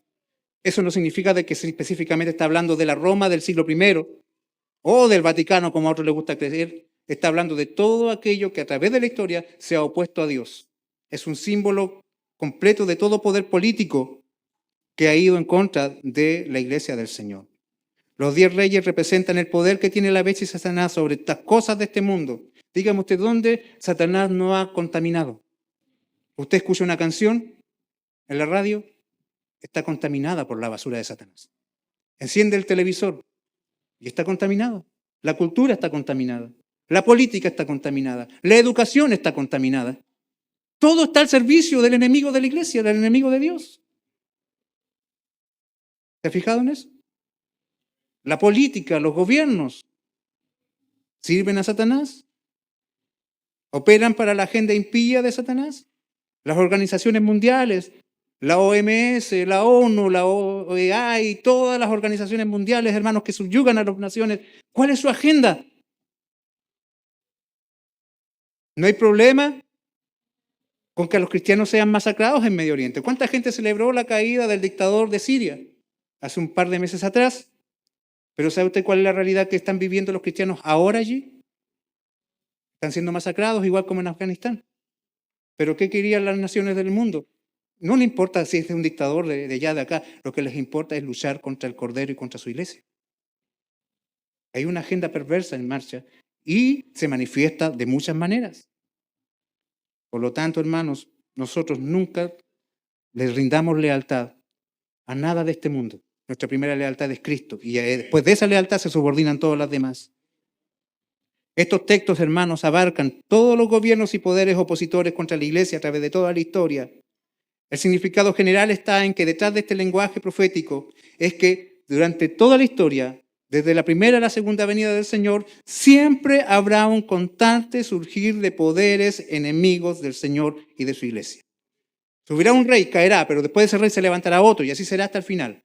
Speaker 1: Eso no significa de que específicamente está hablando de la Roma del siglo I o del Vaticano, como a otros les gusta creer. Está hablando de todo aquello que a través de la historia se ha opuesto a Dios. Es un símbolo completo de todo poder político que ha ido en contra de la iglesia del Señor. Los 10 reyes representan el poder que tiene la bestia y Satanás sobre estas cosas de este mundo. Dígame usted, ¿dónde Satanás no ha contaminado? Usted escucha una canción en la radio, está contaminada por la basura de Satanás. Enciende el televisor y está contaminado. La cultura está contaminada. La política está contaminada. La educación está contaminada. Todo está al servicio del enemigo de la iglesia, del enemigo de Dios. ¿Se ha fijado en eso? La política, los gobiernos, ¿sirven a Satanás? ¿Operan para la agenda impía de Satanás? Las organizaciones mundiales, la OMS, la ONU, la OEA y todas las organizaciones mundiales, hermanos, que subyugan a las naciones, ¿cuál es su agenda? ¿No hay problema con que los cristianos sean masacrados en Medio Oriente? ¿Cuánta gente celebró la caída del dictador de Siria hace un par de meses atrás? Pero ¿sabe usted cuál es la realidad que están viviendo los cristianos ahora allí? Están siendo masacrados igual como en Afganistán. ¿Pero qué querían las naciones del mundo? No le importa si es un dictador de allá, de acá. Lo que les importa es luchar contra el Cordero y contra su iglesia. Hay una agenda perversa en marcha y se manifiesta de muchas maneras. Por lo tanto, hermanos, nosotros nunca les rindamos lealtad a nada de este mundo. Nuestra primera lealtad es Cristo y después de esa lealtad se subordinan todas las demás. Estos textos, hermanos, abarcan todos los gobiernos y poderes opositores contra la iglesia a través de toda la historia. El significado general está en que detrás de este lenguaje profético es que durante toda la historia, desde la primera a la segunda venida del Señor, siempre habrá un constante surgir de poderes enemigos del Señor y de su iglesia. Subirá un rey, caerá, pero después de ese rey se levantará otro y así será hasta el final.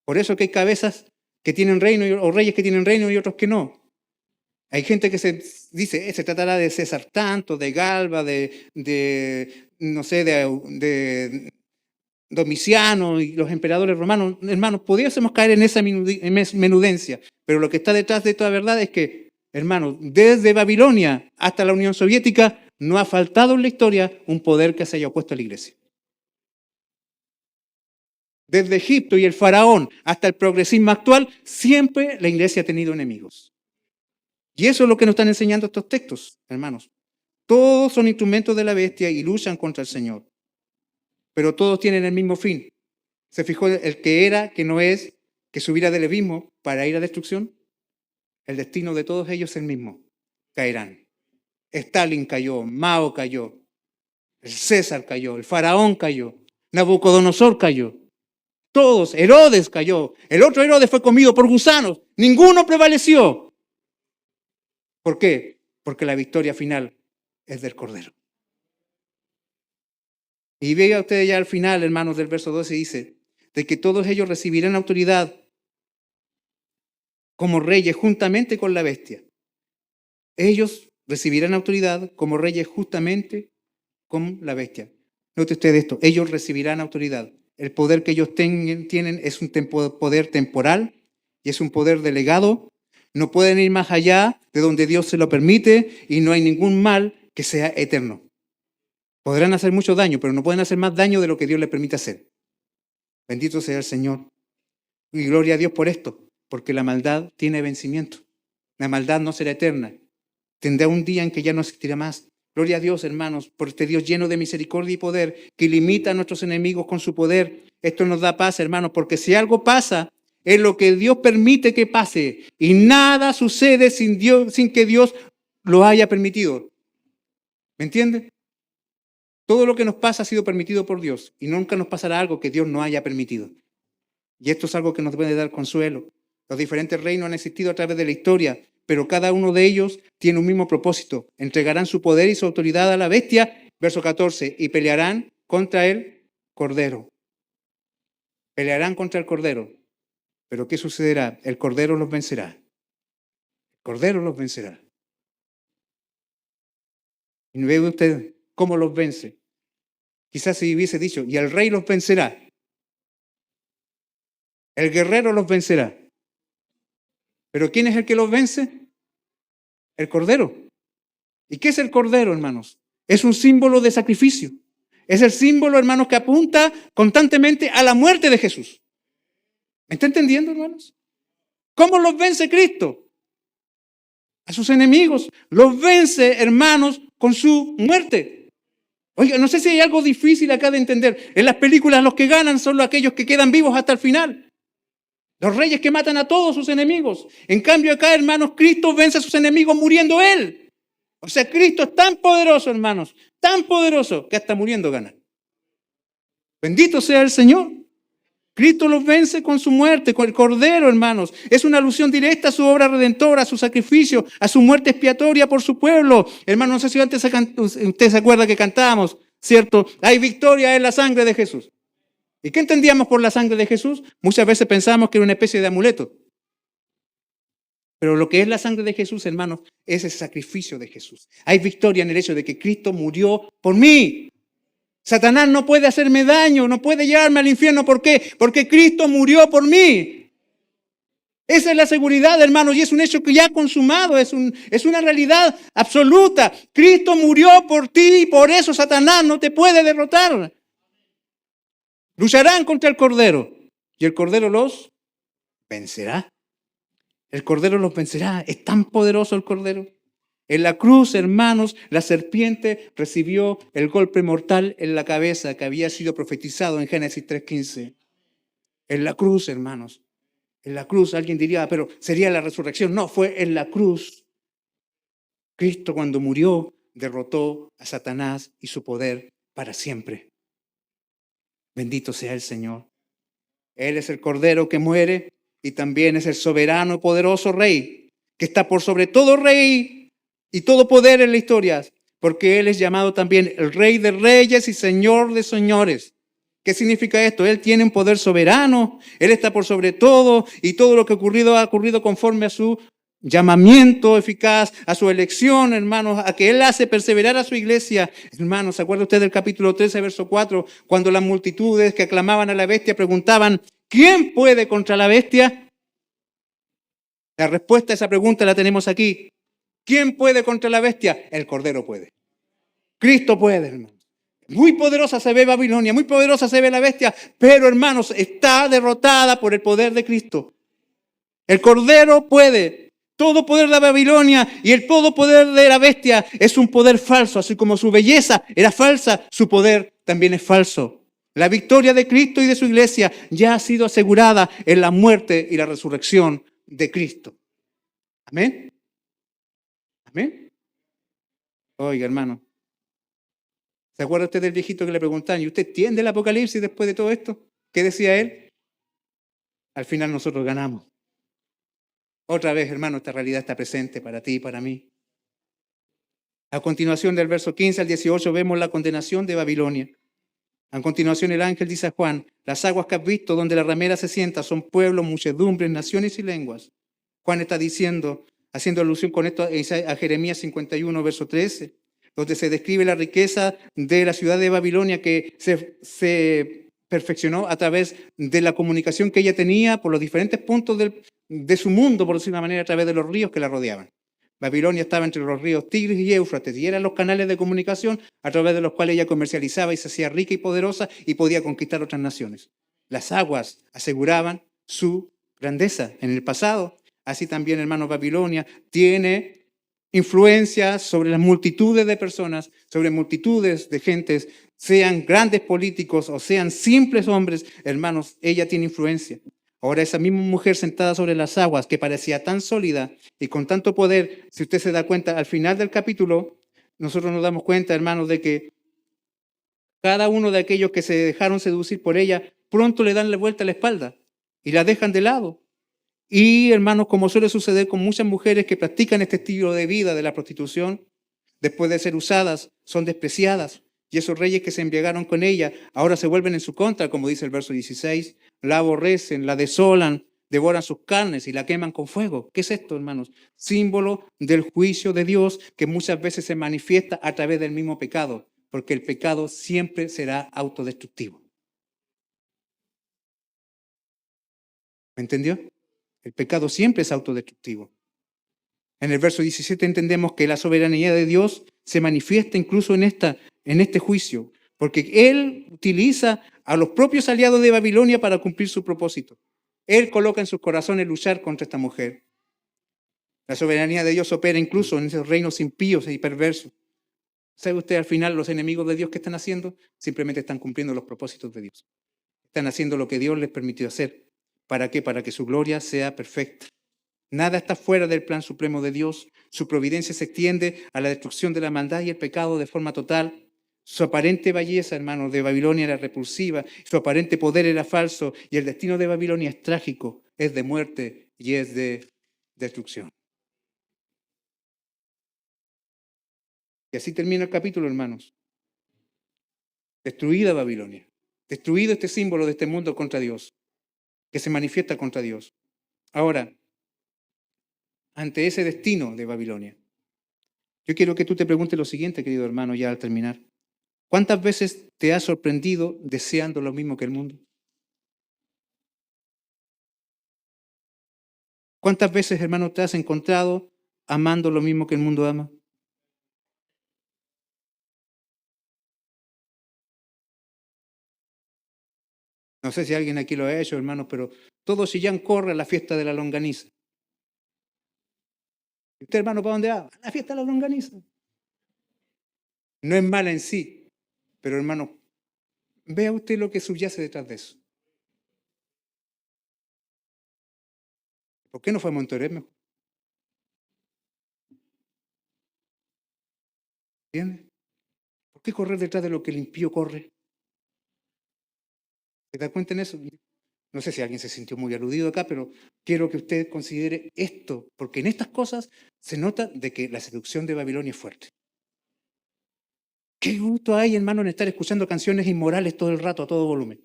Speaker 1: Por eso que hay cabezas que tienen reino o reyes que tienen reino y otros que no. Hay gente que se dice, se tratará de César tanto, de Galba, de Domiciano y los emperadores romanos. Hermanos, pudiésemos caer en esa menudencia, pero lo que está detrás de toda verdad es que, hermanos, desde Babilonia hasta la Unión Soviética, no ha faltado en la historia un poder que se haya opuesto a la iglesia. Desde Egipto y el faraón hasta el progresismo actual, siempre la iglesia ha tenido enemigos. Y eso es lo que nos están enseñando estos textos, hermanos. Todos son instrumentos de la bestia y luchan contra el Señor. Pero todos tienen el mismo fin. ¿Se fijó el que era, que no es, que subirá del abismo para ir a destrucción? El destino de todos ellos es el mismo. Caerán. Stalin cayó, Mao cayó, el César cayó, el faraón cayó, Nabucodonosor cayó. Todos, Herodes cayó. El otro Herodes fue comido por gusanos. Ninguno prevaleció. ¿Por qué? Porque la victoria final es del Cordero. Y vea ustedes ya al final, hermanos, del verso 12 dice, de que todos ellos recibirán autoridad como reyes juntamente con la bestia. Ellos recibirán autoridad como reyes justamente con la bestia. Note usted esto, ellos recibirán autoridad. El poder que ellos tienen es un poder temporal y es un poder delegado. No pueden ir más allá de donde Dios se lo permite y no hay ningún mal que sea eterno. Podrán hacer mucho daño, pero no pueden hacer más daño de lo que Dios les permite hacer. Bendito sea el Señor. Y gloria a Dios por esto, porque la maldad tiene vencimiento. La maldad no será eterna. Tendrá un día en que ya no existirá más. Gloria a Dios, hermanos, por este Dios lleno de misericordia y poder, que limita a nuestros enemigos con su poder. Esto nos da paz, hermanos, porque si algo pasa, es lo que Dios permite que pase. Y nada sucede sin que Dios lo haya permitido. ¿Me entiende? Todo lo que nos pasa ha sido permitido por Dios y nunca nos pasará algo que Dios no haya permitido. Y esto es algo que nos puede dar consuelo. Los diferentes reinos han existido a través de la historia, pero cada uno de ellos tiene un mismo propósito. Entregarán su poder y su autoridad a la bestia, verso 14, y pelearán contra el Cordero. Pelearán contra el Cordero. Pero ¿qué sucederá? El Cordero los vencerá. El Cordero los vencerá. Y ve usted cómo los vence. Quizás si hubiese dicho, y el rey los vencerá. El guerrero los vencerá. ¿Pero quién es el que los vence? El Cordero. ¿Y qué es el Cordero, hermanos? Es un símbolo de sacrificio. Es el símbolo, hermanos, que apunta constantemente a la muerte de Jesús. ¿Me está entendiendo, hermanos? ¿Cómo los vence Cristo? A sus enemigos. Los vence, hermanos, con su muerte. Oiga, no sé si hay algo difícil acá de entender. En las películas los que ganan son aquellos que quedan vivos hasta el final. Los reyes que matan a todos sus enemigos. En cambio acá, hermanos, Cristo vence a sus enemigos muriendo Él. O sea, Cristo es tan poderoso, hermanos, tan poderoso que hasta muriendo gana. Bendito sea el Señor. Cristo los vence con su muerte, con el Cordero, hermanos. Es una alusión directa a su obra redentora, a su sacrificio, a su muerte expiatoria por su pueblo. Hermanos, no sé si antes usted se acuerda que cantábamos, ¿cierto? Hay victoria en la sangre de Jesús. ¿Y qué entendíamos por la sangre de Jesús? Muchas veces pensamos que era una especie de amuleto. Pero lo que es la sangre de Jesús, hermanos, es el sacrificio de Jesús. Hay victoria en el hecho de que Cristo murió por mí. Satanás no puede hacerme daño, no puede llevarme al infierno. ¿Por qué? Porque Cristo murió por mí. Esa es la seguridad, hermanos, y es un hecho que ya consumado, es una realidad absoluta. Cristo murió por ti y por eso Satanás no te puede derrotar. Lucharán contra el Cordero y el Cordero los vencerá. El Cordero los vencerá. Es tan poderoso el Cordero. En la cruz, hermanos, la serpiente recibió el golpe mortal en la cabeza que había sido profetizado en Génesis 3:15. En la cruz, hermanos. En la cruz, alguien diría, pero sería la resurrección. No, fue en la cruz. Cristo, cuando murió, derrotó a Satanás y su poder para siempre. Bendito sea el Señor. Él es el Cordero que muere y también es el soberano y poderoso Rey, que está por sobre todo Rey y todo poder en la historia, porque Él es llamado también el Rey de Reyes y Señor de Señores. ¿Qué significa esto? Él tiene un poder soberano, Él está por sobre todo y todo lo que ha ocurrido conforme a su llamamiento eficaz, a su elección, hermanos, a que Él hace perseverar a su iglesia. Hermanos, ¿se acuerda usted del capítulo 13, verso 4? Cuando las multitudes que aclamaban a la bestia preguntaban, ¿quién puede contra la bestia? La respuesta a esa pregunta la tenemos aquí. ¿Quién puede contra la bestia? El Cordero puede. Cristo puede, hermanos. Muy poderosa se ve Babilonia, muy poderosa se ve la bestia, pero hermanos, está derrotada por el poder de Cristo. El Cordero puede. Todo poder de Babilonia y el todo poder de la bestia es un poder falso, así como su belleza era falsa, su poder también es falso. La victoria de Cristo y de su iglesia ya ha sido asegurada en la muerte y la resurrección de Cristo. Amén. Amén. Oiga, hermano, ¿se acuerda usted del viejito que le preguntaban, ¿y usted entiende el Apocalipsis después de todo esto? ¿Qué decía él? Al final nosotros ganamos. Otra vez, hermano, esta realidad está presente para ti y para mí. A continuación del verso 15 al 18 vemos la condenación de Babilonia. A continuación el ángel dice a Juan, las aguas que has visto donde la ramera se sienta son pueblos, muchedumbres, naciones y lenguas. Juan está diciendo, haciendo alusión con esto a Jeremías 51, verso 13, donde se describe la riqueza de la ciudad de Babilonia que se perfeccionó a través de la comunicación que ella tenía por los diferentes puntos de su mundo, por decir de una manera, a través de los ríos que la rodeaban. Babilonia estaba entre los ríos Tigris y Éufrates y eran los canales de comunicación a través de los cuales ella comercializaba y se hacía rica y poderosa y podía conquistar otras naciones. Las aguas aseguraban su grandeza en el pasado. Así también, hermano, Babilonia tiene influencia sobre las multitudes de personas, sobre multitudes de gentes, sean grandes políticos o sean simples hombres, hermanos, ella tiene influencia. Ahora esa misma mujer sentada sobre las aguas que parecía tan sólida y con tanto poder, si usted se da cuenta, al final del capítulo, nosotros nos damos cuenta, hermanos, de que cada uno de aquellos que se dejaron seducir por ella, pronto le dan la vuelta a la espalda y la dejan de lado. Y, hermanos, como suele suceder con muchas mujeres que practican este estilo de vida de la prostitución, después de ser usadas, son despreciadas. Y esos reyes que se embriagaron con ella, ahora se vuelven en su contra, como dice el verso 16. La aborrecen, la desolan, devoran sus carnes y la queman con fuego. ¿Qué es esto, hermanos? Símbolo del juicio de Dios que muchas veces se manifiesta a través del mismo pecado, porque el pecado siempre será autodestructivo. ¿Me entendió? El pecado siempre es autodestructivo. En el verso 17 entendemos que la soberanía de Dios se manifiesta incluso en este juicio, porque Él utiliza a los propios aliados de Babilonia para cumplir su propósito. Él coloca en sus corazones luchar contra esta mujer. La soberanía de Dios opera incluso en esos reinos impíos y perversos. ¿Sabe usted al final los enemigos de Dios que están haciendo? Simplemente están cumpliendo los propósitos de Dios. Están haciendo lo que Dios les permitió hacer. ¿Para qué? Para que su gloria sea perfecta. Nada está fuera del plan supremo de Dios. Su providencia se extiende a la destrucción de la maldad y el pecado de forma total. Su aparente belleza, hermanos, de Babilonia era repulsiva. Su aparente poder era falso. Y el destino de Babilonia es trágico. Es de muerte y es de destrucción. Y así termina el capítulo, hermanos. Destruida Babilonia. Destruido este símbolo de este mundo contra Dios, que se manifiesta contra Dios. Ahora, ante ese destino de Babilonia, yo quiero que tú te preguntes lo siguiente, querido hermano, ya al terminar. ¿Cuántas veces te has sorprendido deseando lo mismo que el mundo? ¿Cuántas veces, hermano, te has encontrado amando lo mismo que el mundo ama? No sé si alguien aquí lo ha hecho, hermano, pero todo Chillán corre a la fiesta de la longaniza. ¿Y usted, hermano, para dónde va? A la fiesta de la longaniza. No es mala en sí, pero, hermano, vea usted lo que subyace detrás de eso. ¿Por qué no fue a Monterrey mejor? ¿Entiende? ¿Por qué correr detrás de lo que el impío corre? ¿Se da cuenta en eso? No sé si alguien se sintió muy aludido acá, pero quiero que usted considere esto, porque en estas cosas se nota de que la seducción de Babilonia es fuerte. ¿Qué gusto hay, hermano, en estar escuchando canciones inmorales todo el rato a todo volumen?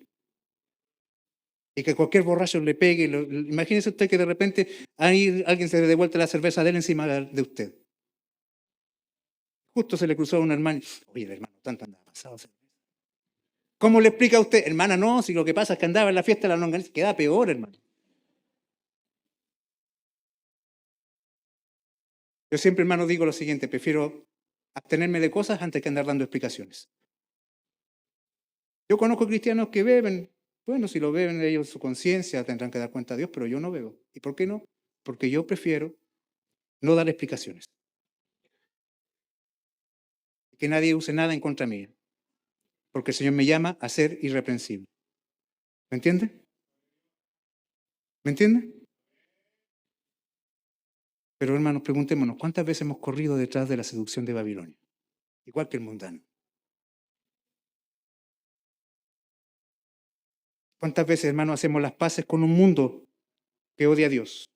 Speaker 1: Y que cualquier borracho le pegue. Imagínese usted que de repente alguien se le devuelve la cerveza de él encima de usted. Justo se le cruzó a un hermano. Oye, el hermano, tanto andaba pasado. ¿Cómo le explica a usted? Hermana, no, si lo que pasa es que andaba en la fiesta de la longaniza. Queda peor, hermano. Yo siempre, hermano, digo lo siguiente. Prefiero abstenerme de cosas antes que andar dando explicaciones. Yo conozco cristianos que beben. Bueno, si lo beben ellos, su conciencia tendrán que dar cuenta a Dios, pero yo no bebo. ¿Y por qué no? Porque yo prefiero no dar explicaciones. Que nadie use nada en contra mía. Porque el Señor me llama a ser irreprensible. ¿Me entiende? ¿Me entiende? Pero hermanos, preguntémonos, ¿cuántas veces hemos corrido detrás de la seducción de Babilonia? Igual que el mundano. ¿Cuántas veces, hermanos, hacemos las paces con un mundo que odia a Dios?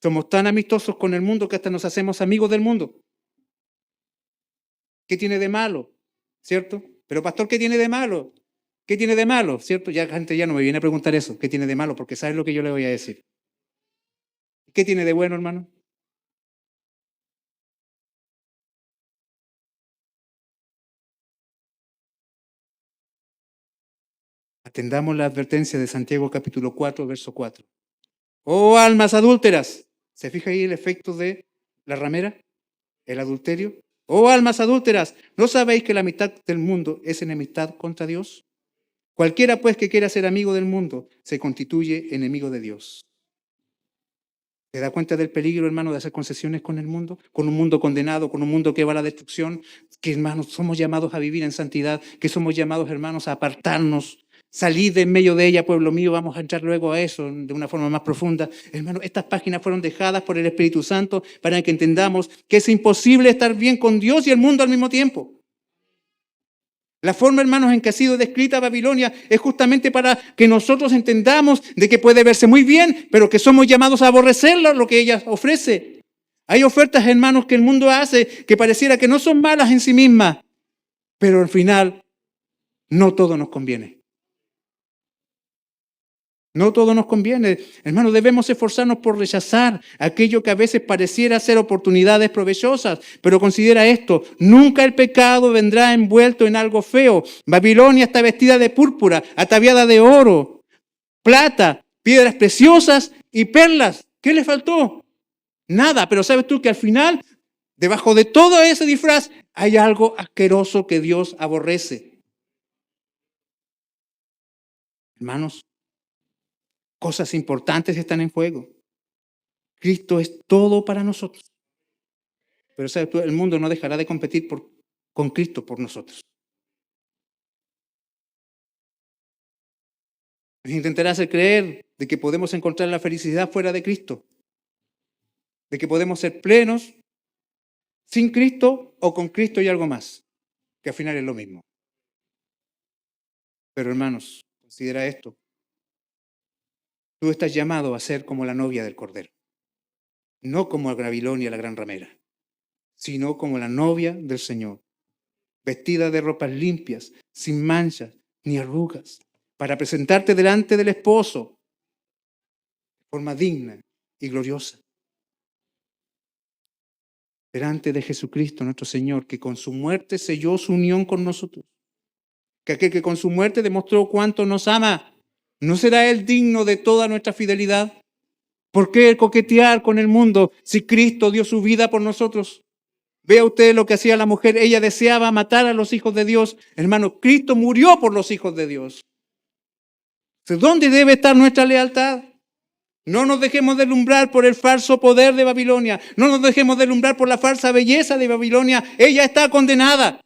Speaker 1: Somos tan amistosos con el mundo que hasta nos hacemos amigos del mundo. ¿Qué tiene de malo? ¿Cierto? Pero pastor, ¿qué tiene de malo? ¿Qué tiene de malo? ¿Cierto? Ya la gente ya no me viene a preguntar eso. ¿Qué tiene de malo? Porque sabe lo que yo le voy a decir. ¿Qué tiene de bueno, hermano? Atendamos la advertencia de Santiago capítulo 4, verso 4. ¡Oh, almas adúlteras! ¿Se fija ahí el efecto de la ramera? El adulterio. ¡Oh, almas adúlteras! ¿No sabéis que la amistad del mundo es enemistad contra Dios? Cualquiera, pues, que quiera ser amigo del mundo, se constituye enemigo de Dios. ¿Te da cuenta del peligro, hermano, de hacer concesiones con el mundo? Con un mundo condenado, con un mundo que va a la destrucción. Que, hermanos, somos llamados a vivir en santidad. Que somos llamados, hermanos, a apartarnos. Salir de en medio de ella, pueblo mío. Vamos a entrar luego a eso de una forma más profunda. Hermano, estas páginas fueron dejadas por el Espíritu Santo para que entendamos que es imposible estar bien con Dios y el mundo al mismo tiempo. La forma, hermanos, en que ha sido descrita Babilonia es justamente para que nosotros entendamos de que puede verse muy bien, pero que somos llamados a aborrecerlo, lo que ella ofrece. Hay ofertas, hermanos, que el mundo hace que pareciera que no son malas en sí mismas, pero al final no todo nos conviene. No todo nos conviene. Hermanos, debemos esforzarnos por rechazar aquello que a veces pareciera ser oportunidades provechosas. Pero considera esto, nunca el pecado vendrá envuelto en algo feo. Babilonia está vestida de púrpura, ataviada de oro, plata, piedras preciosas y perlas. ¿Qué le faltó? Nada, pero ¿sabes tú que al final, debajo de todo ese disfraz, hay algo asqueroso que Dios aborrece? Hermanos, cosas importantes están en juego. Cristo es todo para nosotros. Pero ¿sabes tú? El mundo no dejará de competir con Cristo por nosotros. Nos intentará hacer creer de que podemos encontrar la felicidad fuera de Cristo. De que podemos ser plenos sin Cristo o con Cristo y algo más. Que al final es lo mismo. Pero hermanos, considera esto. Tú estás llamado a ser como la novia del Cordero. No como a Babilonia, la gran ramera, sino como la novia del Señor, vestida de ropas limpias, sin manchas ni arrugas, para presentarte delante del esposo de forma digna y gloriosa. Delante de Jesucristo, nuestro Señor, que con su muerte selló su unión con nosotros. Que aquel que con su muerte demostró cuánto nos ama, ¿no será Él digno de toda nuestra fidelidad? ¿Por qué coquetear con el mundo si Cristo dio su vida por nosotros? Vea usted lo que hacía la mujer. Ella deseaba matar a los hijos de Dios. Hermano, Cristo murió por los hijos de Dios. ¿Dónde debe estar nuestra lealtad? No nos dejemos deslumbrar por el falso poder de Babilonia. No nos dejemos deslumbrar por la falsa belleza de Babilonia. Ella está condenada.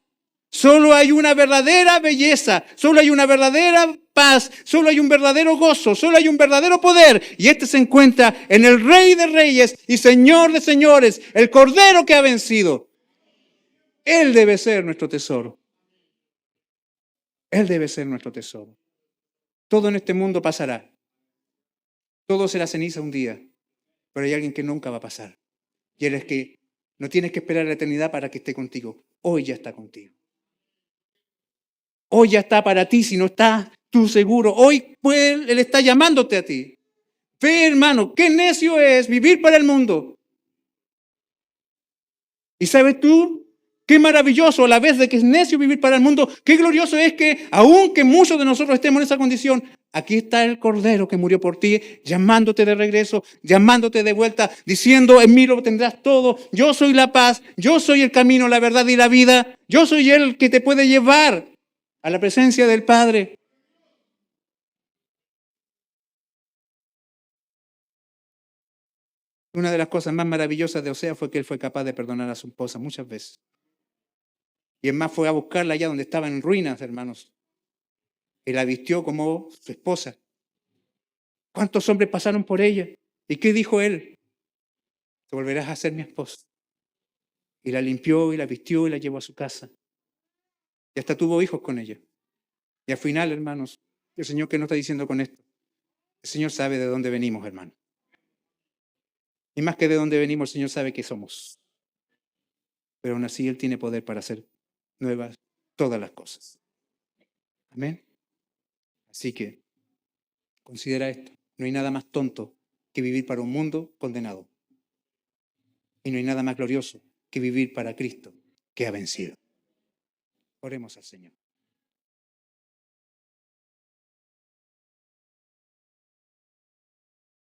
Speaker 1: Solo hay una verdadera belleza, solo hay una verdadera paz, solo hay un verdadero gozo, solo hay un verdadero poder. Y este se encuentra en el Rey de Reyes y Señor de Señores, el Cordero que ha vencido. Él debe ser nuestro tesoro. Él debe ser nuestro tesoro. Todo en este mundo pasará. Todo será ceniza un día. Pero hay alguien que nunca va a pasar. Y Él es que no tienes que esperar la eternidad para que esté contigo. Hoy ya está contigo. Hoy ya está para ti, si no estás tú seguro. Hoy pues, Él está llamándote a ti. Ve, hermano, qué necio es vivir para el mundo. ¿Y sabes tú? Qué maravilloso a la vez de que es necio vivir para el mundo. Qué glorioso es que, aunque muchos de nosotros estemos en esa condición, aquí está el Cordero que murió por ti, llamándote de regreso, llamándote de vuelta, diciendo, en mí lo tendrás todo. Yo soy la paz, yo soy el camino, la verdad y la vida. Yo soy el que te puede llevar a la presencia del Padre. Una de las cosas más maravillosas de Osea fue que él fue capaz de perdonar a su esposa muchas veces. Y es más, fue a buscarla allá donde estaba en ruinas, hermanos. Y la vistió como su esposa. ¿Cuántos hombres pasaron por ella? ¿Y qué dijo él? Te volverás a ser mi esposa. Y la limpió y la vistió y la llevó a su casa. Y hasta tuvo hijos con ella. Y al final, hermanos, el Señor, ¿qué nos está diciendo con esto? El Señor sabe de dónde venimos, hermano. Y más que de dónde venimos, el Señor sabe qué somos. Pero aún así Él tiene poder para hacer nuevas todas las cosas. Amén. Así que considera esto. No hay nada más tonto que vivir para un mundo condenado. Y no hay nada más glorioso que vivir para Cristo que ha vencido. Oremos al Señor.